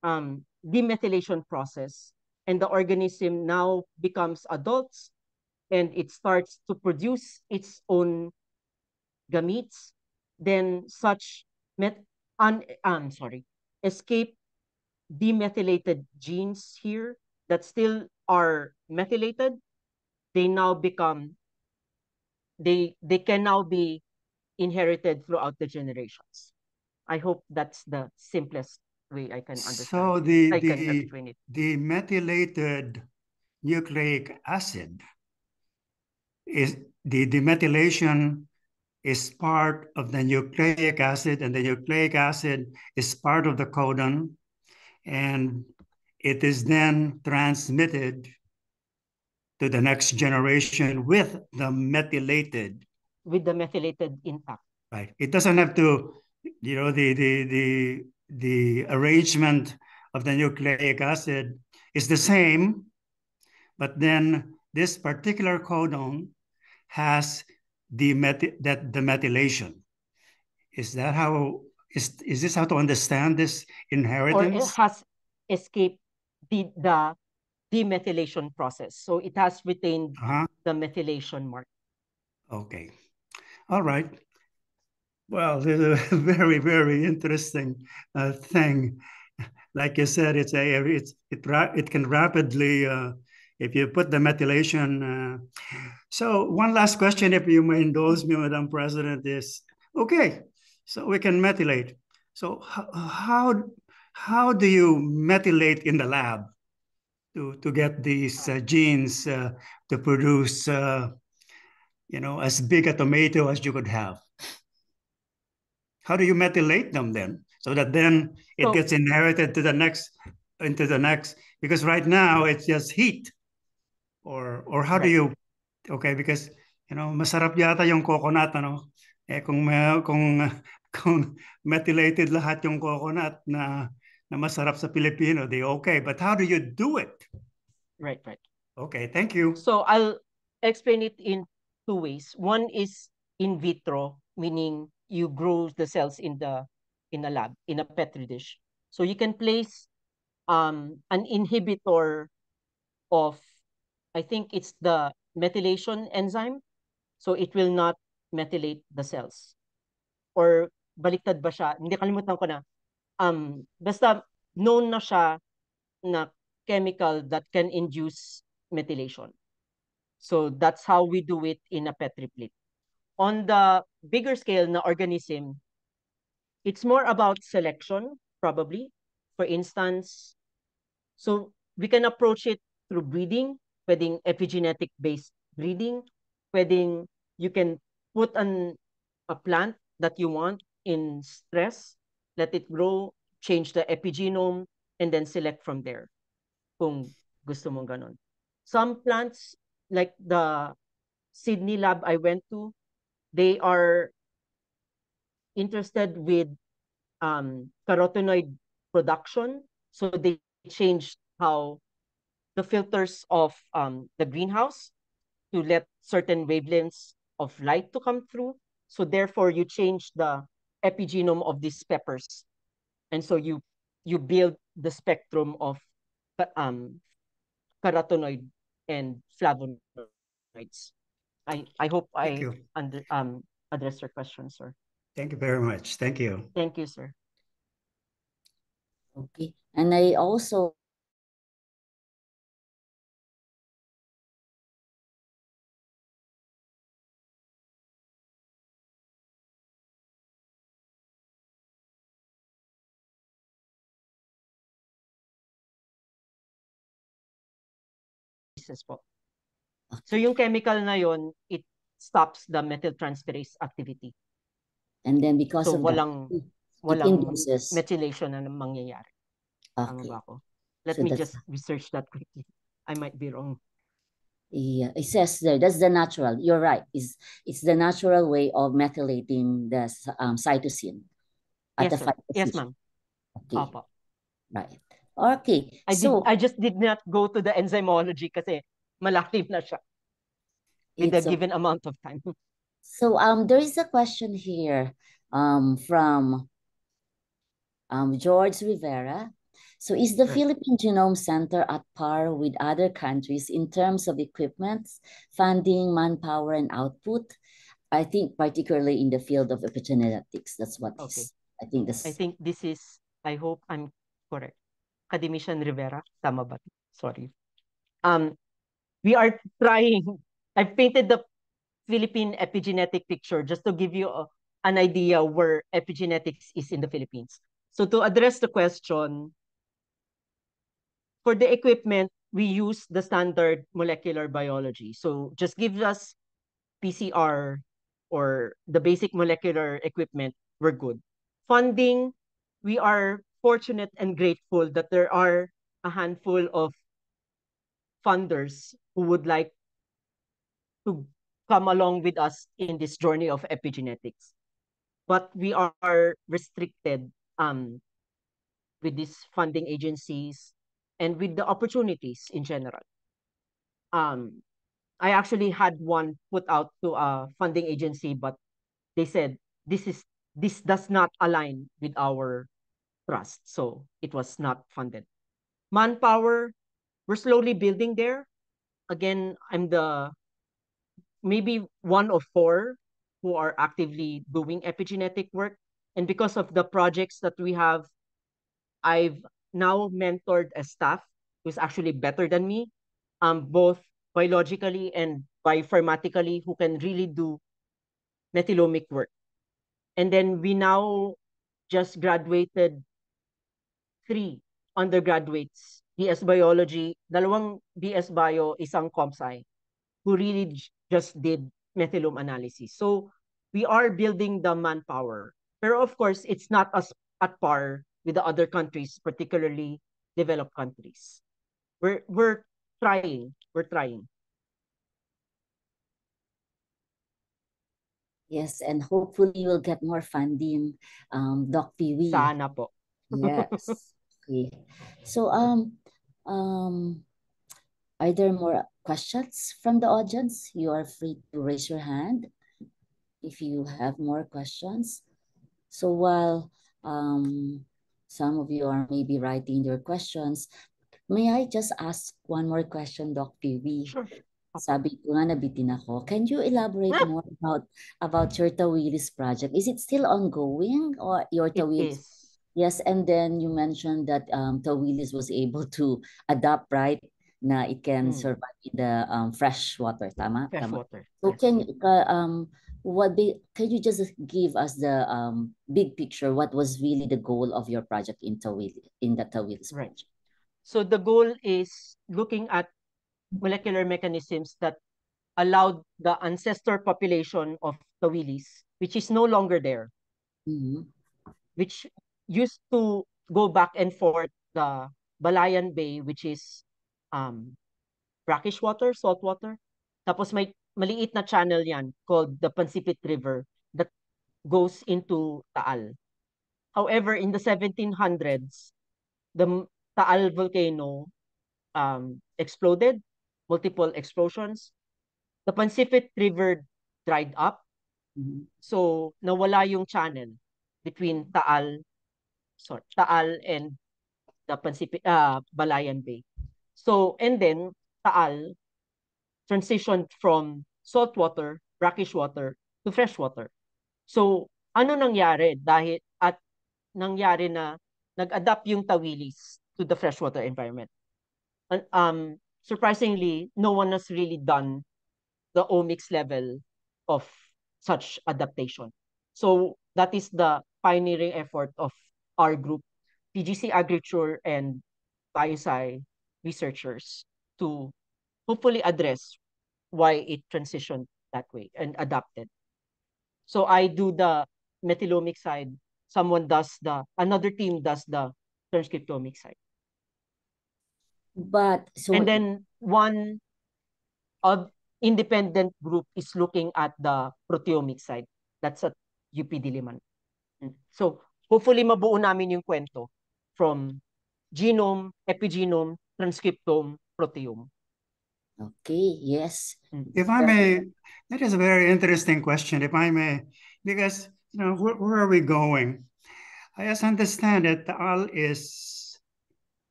Speaker 3: demethylation process and the organism now becomes adults and it starts to produce its own gametes, then such escape demethylated genes here that still are methylated, they now become they can now be inherited throughout the generations. I hope that's the simplest way I can understand.
Speaker 5: So
Speaker 3: I can explain it.
Speaker 5: the methylated nucleic acid is the methylation is part of the nucleic acid, and the nucleic acid is part of the codon, and it is then transmitted to the next generation with the methylated
Speaker 3: intact.
Speaker 5: Right. It doesn't have to, the arrangement of the nucleic acid is the same, but then this particular codon has the methylation. Is that how is this how to understand this inheritance?
Speaker 3: Or it has escaped the demethylation process. So it has retained the methylation mark.
Speaker 5: Okay. All right. Well, this is a very, very interesting thing. Like you said, it can rapidly, if you put the methylation. So one last question, if you may indulge me, Madam President, is, okay, So we can methylate. So how do you methylate in the lab to get these genes to produce as big a tomato as you could have? How do you methylate them then, so that then it gets inherited to the next, because right now it's just heat, or how do you, okay, because masarap yata yung coconut, kung methylated lahat yung coconut na masarap sa Pilipino, they okay, but how do you do it?
Speaker 3: Right.
Speaker 5: Okay, thank you.
Speaker 3: So I'll explain it in two ways. One is in vitro, meaning you grow the cells in a lab, in a petri dish. So you can place an inhibitor of, I think it's the methylation enzyme, so it will not methylate the cells. Or baliktad ba siya? Hindi, kalimutan ko na. Basta known na siya na chemical that can induce methylation. So that's how we do it in a Petri plate. On the bigger scale na organism, it's more about selection, probably. For instance, so we can approach it through breeding, pwedeng epigenetic-based breeding, pwedeng you can put a plant that you want in stress, let it grow, change the epigenome, and then select from there kung gusto mong ganon. Some plants, like the Sydney lab I went to, they are interested with carotenoid production. So they changed how the filters of the greenhouse to let certain wavelengths of light to come through. So therefore, you change the epigenome of these peppers. And so you build the spectrum of carotenoid and flavonoids. I hope
Speaker 5: Thank
Speaker 3: I
Speaker 5: you.
Speaker 3: addressed your question, sir.
Speaker 5: Thank you very much. Thank you.
Speaker 3: Thank you, sir.
Speaker 2: Okay. And I also
Speaker 3: Po. So yung chemical na yon, it stops the methyltransferase activity.
Speaker 2: And then because
Speaker 3: so
Speaker 2: of
Speaker 3: walang
Speaker 2: induces
Speaker 3: methylation na mangyayari. Tama
Speaker 2: okay.
Speaker 3: ba ako? Let
Speaker 2: So
Speaker 3: me
Speaker 2: that's-
Speaker 3: just research that quickly. I might be wrong.
Speaker 2: Yeah, it says there, that's the natural. You're right. It's the natural way of methylating the cytosine at
Speaker 3: Yes,
Speaker 2: the
Speaker 3: sir. Yes,
Speaker 2: phytophysician.
Speaker 3: ma'am.
Speaker 2: Okay,
Speaker 3: Opo.
Speaker 2: right. Okay,
Speaker 3: I just did not go to the enzymology kasi malalim na siya with a
Speaker 2: it's
Speaker 3: given amount of time.
Speaker 2: so there is a question here from George Rivera. So is the
Speaker 3: Right.
Speaker 2: Philippine Genome Center at par with other countries in terms of equipment, funding, manpower, and output? I think particularly in the field of epigenetics. That's what
Speaker 3: Okay.
Speaker 2: I think this.
Speaker 3: I think this is, I hope I'm correct. Academician Rivera, tama ba? Sorry. We are trying. I've painted the Philippine epigenetic picture just to give you an idea where epigenetics is in the Philippines. So to address the question, for the equipment, we use the standard molecular biology. So just give us PCR or the basic molecular equipment, we're good. Funding, we are fortunate and grateful that there are a handful of funders who would like to come along with us in this journey of epigenetics. But we are restricted with these funding agencies and with the opportunities in general. I actually had one put out to a funding agency, but they said this does not align with our trust, so it was not funded. Manpower, we're slowly building there. Again, I'm the maybe one of 4 who are actively doing epigenetic work, and because of the projects that we have, I've now mentored a staff who's actually better than me, both biologically and bioinformatically, who can really do methylomic work. And then we now just graduated 3 undergraduates, BS Biology, dalawang BS Bio, isang ComSci, who really just did methylome analysis. So we are building the manpower. Pero of course, it's not as at par with the other countries, particularly developed countries. We're trying. We're trying.
Speaker 2: Yes, and hopefully you'll get more funding, Doc Pee-wee.
Speaker 3: Sana po.
Speaker 2: Yes. Okay. So, are there more questions from the audience? You are free to raise your hand if you have more questions. So while some of you are maybe writing your questions, may I just ask one more question, Doc Pee-wee?
Speaker 3: Sure.
Speaker 2: Sabi ko nga, nabitin ako. Can you elaborate more about your Tawilis project? Is it still ongoing or your Tawilis?
Speaker 3: It is.
Speaker 2: Yes, and then you mentioned that Tawilis was able to adapt, right? Na it can survive in the fresh water, tama?
Speaker 3: Fresh
Speaker 2: Tama.
Speaker 3: water.
Speaker 2: So
Speaker 3: Yes.
Speaker 2: can you just give us the big picture? What was really the goal of your project in the Tawilis
Speaker 3: Right.
Speaker 2: project?
Speaker 3: So the goal is looking at molecular mechanisms that allowed the ancestor population of Tawilis, which is no longer there, which used to go back and forth the Balayan Bay, which is brackish water, salt water. Tapos may maliit na channel yan called the Pansipit River that goes into Taal. However, in the 1700s, the Taal volcano exploded, multiple explosions. The Pansipit River dried up. So nawala yung channel between Taal and the Pansipit Balayan Bay. So and then Taal transitioned from saltwater, brackish water to freshwater. So ano nangyari dahil at nangyari na nag-adapt yung Tawilis to the freshwater environment. Surprisingly, no one has really done the omics level of such adaptation. So that is the pioneering effort of our group, PGC Agriculture and Biosci researchers, to hopefully address why it transitioned that way and adapted. So I do the methylomic side, another team does the transcriptomic side. And then one independent group is looking at the proteomic side. That's at UP Diliman. So hopefully mabuo namin yung kwento from genome, epigenome, transcriptome, proteome.
Speaker 2: Okay, yes.
Speaker 5: If I may, that is a very interesting question, if I may, because, where are we going? I just understand that the Taal is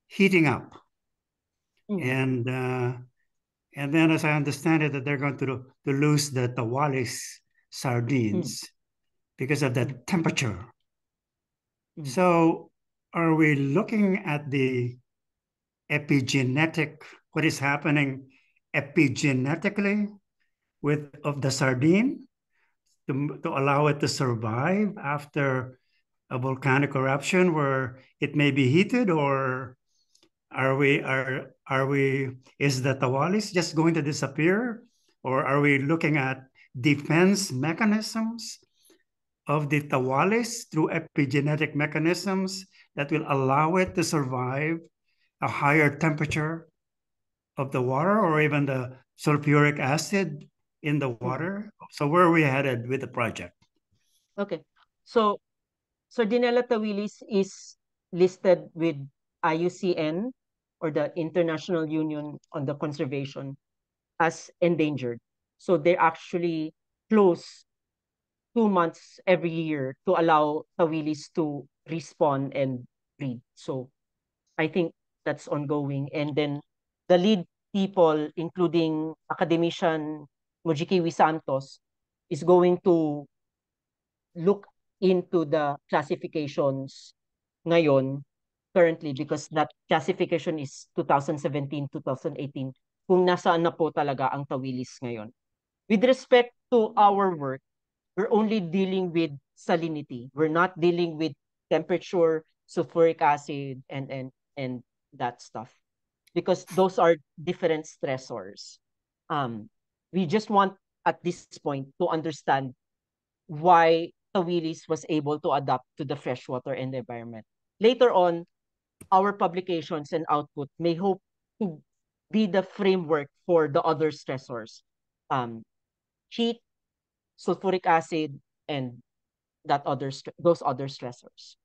Speaker 5: heating up. And then, as I understand it, that they're going to lose the Tawalis sardines because of the temperature. So are we looking at the epigenetic, what is happening epigenetically of the sardine to allow it to survive after a volcanic eruption where it may be heated, or is the Tawalis just going to disappear, or are we looking at defense mechanisms of the Tawalis through epigenetic mechanisms that will allow it to survive a higher temperature of the water, or even the sulfuric acid in the water? So where are we headed with the project?
Speaker 3: Okay. So Sardinella tawilis is listed with IUCN, or the International Union on the Conservation, as endangered. So they actually close 2 months every year to allow tawilis to respawn and breed. So I think that's ongoing. And then the lead people, including academician Mojikiwi Santos, is going to look into the classifications ngayon, currently, because that classification is 2017, 2018, kung nasaan na po talaga ang tawilis ngayon. With respect to our work, we're only dealing with salinity. We're not dealing with temperature, sulfuric acid, and that stuff, because those are different stressors. We just want at this point to understand why Tawilis was able to adapt to the freshwater and the environment. Later on, our publications and output may hope to be the framework for the other stressors. Heat, sulfuric acid, and those other stressors.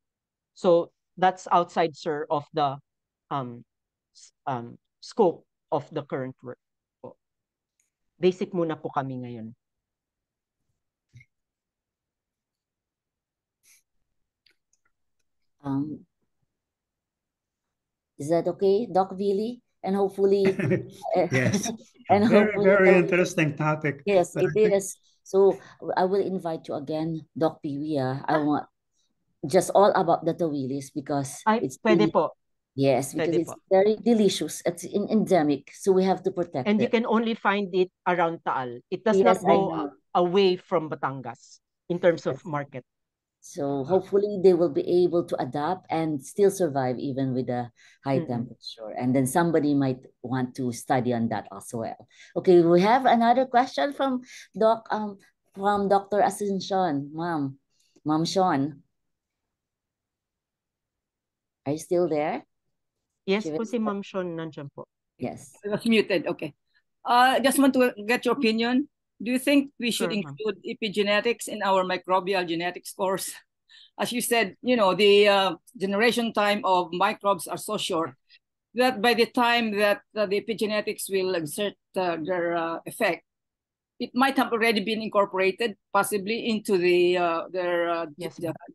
Speaker 3: So that's outside, sir, of the scope of the current work. Basic muna po kami ngayon.
Speaker 2: Is that okay, Doc Billy? And hopefully,
Speaker 5: yes,
Speaker 2: and
Speaker 5: very interesting topic.
Speaker 2: Yes, it is. So I will invite you again, Doc Pee. I want just all about the Tawilis because it's
Speaker 3: pwede
Speaker 2: really,
Speaker 3: po.
Speaker 2: yes, because
Speaker 3: Pwede
Speaker 2: it's
Speaker 3: po.
Speaker 2: very delicious. It's endemic, so we have to protect
Speaker 3: and
Speaker 2: it.
Speaker 3: you can only find it around Taal. It does
Speaker 2: Yes,
Speaker 3: not go away from Batangas in terms of market.
Speaker 2: So hopefully they will be able to adapt and still survive even with a high temperature. And then somebody might want to study on that as well. Okay, we have another question from Dr. Asuncion, Ma'am Sean. Are you still there?
Speaker 3: Yes po, si Ma'am Sean nandiyan po.
Speaker 2: Yes.
Speaker 1: I was muted. Okay. I just want to get your opinion. Do you think we should include epigenetics in our microbial genetics course? As you said, the generation time of microbes are so short that by the time that the epigenetics will exert their effect, it might have already been incorporated possibly into their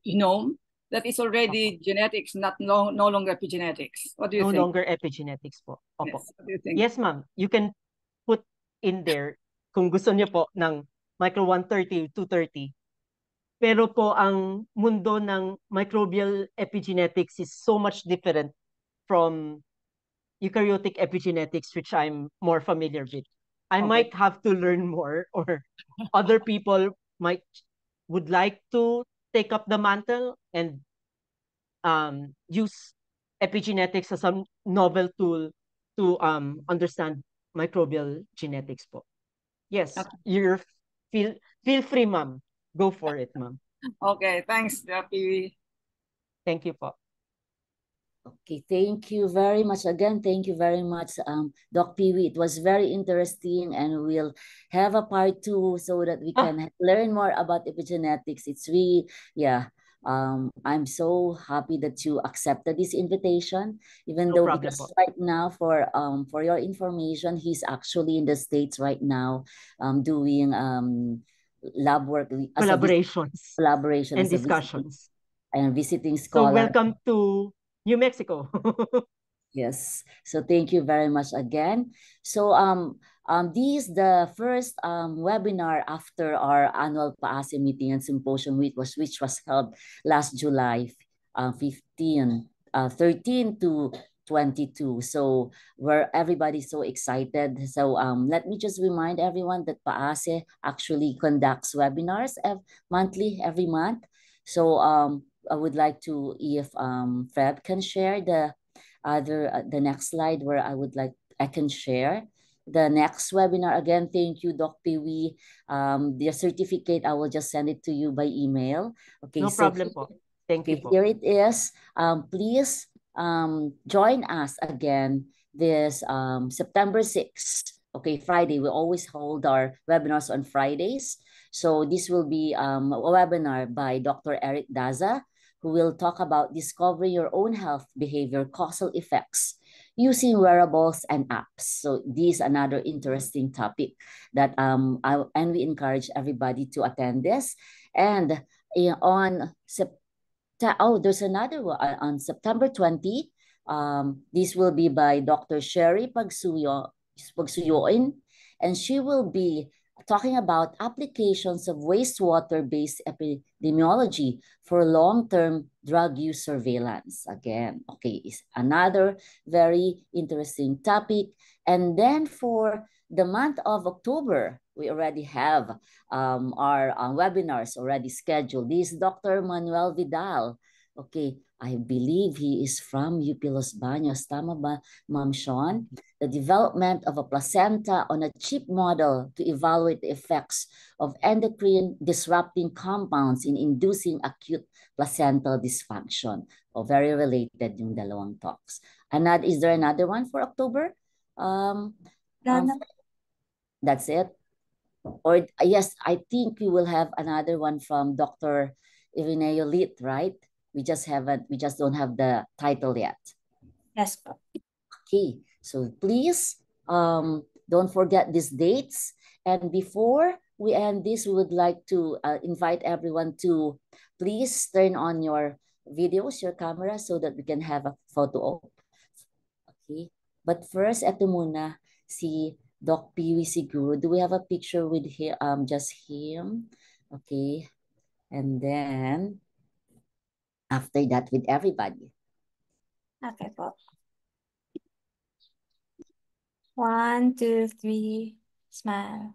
Speaker 1: genome. That is already genetics, no longer epigenetics. What do you think?
Speaker 3: No longer epigenetics po. Opo.
Speaker 1: Yes, what do you think?
Speaker 3: Yes, ma'am. You can put in there kung gusto niyo po ng micro 130, 230. Pero po ang mundo ng microbial epigenetics is so much different from eukaryotic epigenetics, which I'm more familiar with. I might have to learn more, or other people would like to take up the mantle and use epigenetics as a novel tool to understand microbial genetics po. Yes, you're feel free, ma'am. Go for it, ma'am.
Speaker 1: Okay, thanks, Pee.
Speaker 3: Thank you po.
Speaker 2: Okay, thank you very much. Again, thank you very much, Doc Pee. It was very interesting, and we'll have a part 2 so that we can learn more about epigenetics. It's really, I'm so happy that you accepted this invitation, even though because right now, for your information, he's actually in the States right now, doing lab work,
Speaker 3: collaborations and discussions,
Speaker 2: and visiting scholars.
Speaker 3: So welcome to New Mexico.
Speaker 2: Yes. So thank you very much again. So this is the first webinar after our annual PAASE meeting and symposium, which was held last July 13 to 22. So where everybody's so excited. So let me just remind everyone that PAASE actually conducts webinars monthly, every month. So I would like to, if Fred can share the next slide where I can share the next webinar. Again, thank you, Doc Pee. The certificate, I will just send it to you by email. Okay,
Speaker 3: no problem po. Thank you po.
Speaker 2: Here it is. Please join us again this September 6th. Okay, Friday. We always hold our webinars on Fridays. So this will be a webinar by Dr. Eric Daza, who will talk about discovering your own health behavior causal effects using wearables and apps. So this is another interesting topic that and we encourage everybody to attend this. And there's another one on September 20. This will be by Dr. Sherry Pagsuyoin, and she will be talking about applications of wastewater-based epidemiology for long-term drug use surveillance. Again, okay, is another very interesting topic. And then for the month of October, we already have our webinars already scheduled. This is Dr. Manuel Vidal. Okay, I believe he is from UP Los Baños. Tama ba, Ma'am Sean? The development of a placenta on a chip model to evaluate the effects of endocrine disrupting compounds in inducing acute placental dysfunction. O, very related yung dalawang talks. Is there another one for October? That's it. Or yes, I think we will have another one from Dr. Irineo Lit, right? We just don't have the title yet.
Speaker 6: Yes.
Speaker 2: Okay, so please don't forget these dates. And before we end this, we would like to invite everyone to please turn on your videos, your camera, so that we can have a photo op. Okay, but first, eto muna, si Doc Piwi siguro. Do we have a picture with him? Just him. Okay, and then after that with everybody.
Speaker 6: Okay po. 1, 2, 3, smile.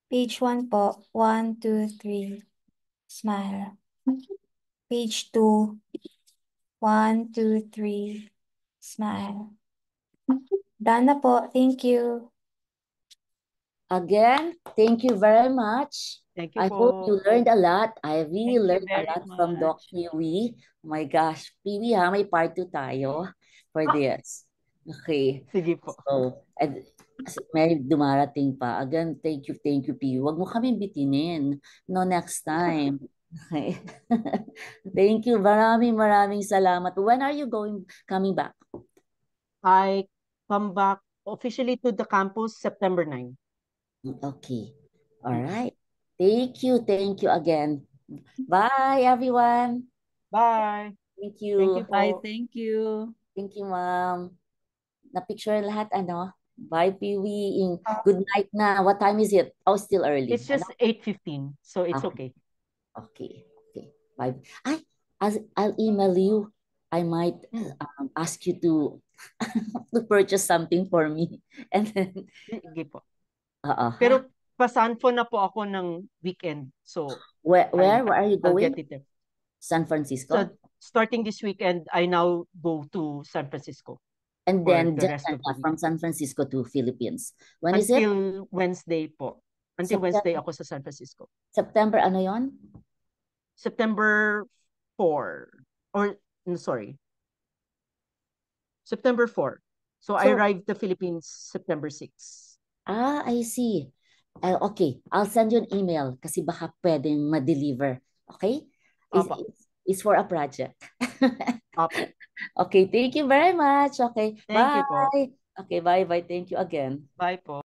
Speaker 6: Page 1 po. 1, 2, 3, smile. Page 2. 1, 2, 3, smile. Done na po. Thank you.
Speaker 2: Again, thank you very much.
Speaker 3: Thank you
Speaker 2: I
Speaker 3: po.
Speaker 2: hope you learned a lot. I really
Speaker 3: Thank you
Speaker 2: learned a
Speaker 3: very
Speaker 2: lot from Doc
Speaker 3: much.
Speaker 2: Piwi. Oh my gosh, Piwi ha, may part 2 tayo for this. Okay.
Speaker 3: Sige po.
Speaker 2: So, and may dumarating pa. Again, thank you, Piwi. Huwag mo kami bitinin. No, next time. Okay. Thank you. Maraming salamat. When are you coming back?
Speaker 3: I come back officially to the campus September 9.
Speaker 2: Okay. All right. Thank you again. Bye, everyone.
Speaker 3: Bye.
Speaker 2: Thank you.
Speaker 3: Thank you po.
Speaker 4: Bye, thank you.
Speaker 2: Thank you, ma'am. Na-picture lahat, ano? Bye, Piwi. Good night na. What time is it? Oh, still early.
Speaker 3: It's just 8:15, so it's okay.
Speaker 2: Okay. Bye. I'll email you. I might ask you to to purchase something for me. And then,
Speaker 3: Sige po.
Speaker 2: Pero
Speaker 3: pasanfo na po ako ng weekend. So,
Speaker 2: where are you
Speaker 3: I'll
Speaker 2: going?
Speaker 3: get it there.
Speaker 2: San Francisco?
Speaker 3: So, starting this weekend, I now go to San Francisco.
Speaker 2: And
Speaker 3: for
Speaker 2: then
Speaker 3: the rest of the
Speaker 2: from
Speaker 3: week.
Speaker 2: San Francisco to Philippines. When is it?
Speaker 3: Until Wednesday po. Until Wednesday ako sa San Francisco.
Speaker 2: September ano yon?
Speaker 3: September 4. September 4. So I arrived the Philippines September 6.
Speaker 2: I see. Okay, I'll send you an email kasi baka pwedeng ma-deliver. Okay? It's for a project. Okay, thank you very much. Okay,
Speaker 3: Thank you po.
Speaker 2: Okay, bye. Thank you again.
Speaker 3: Bye po.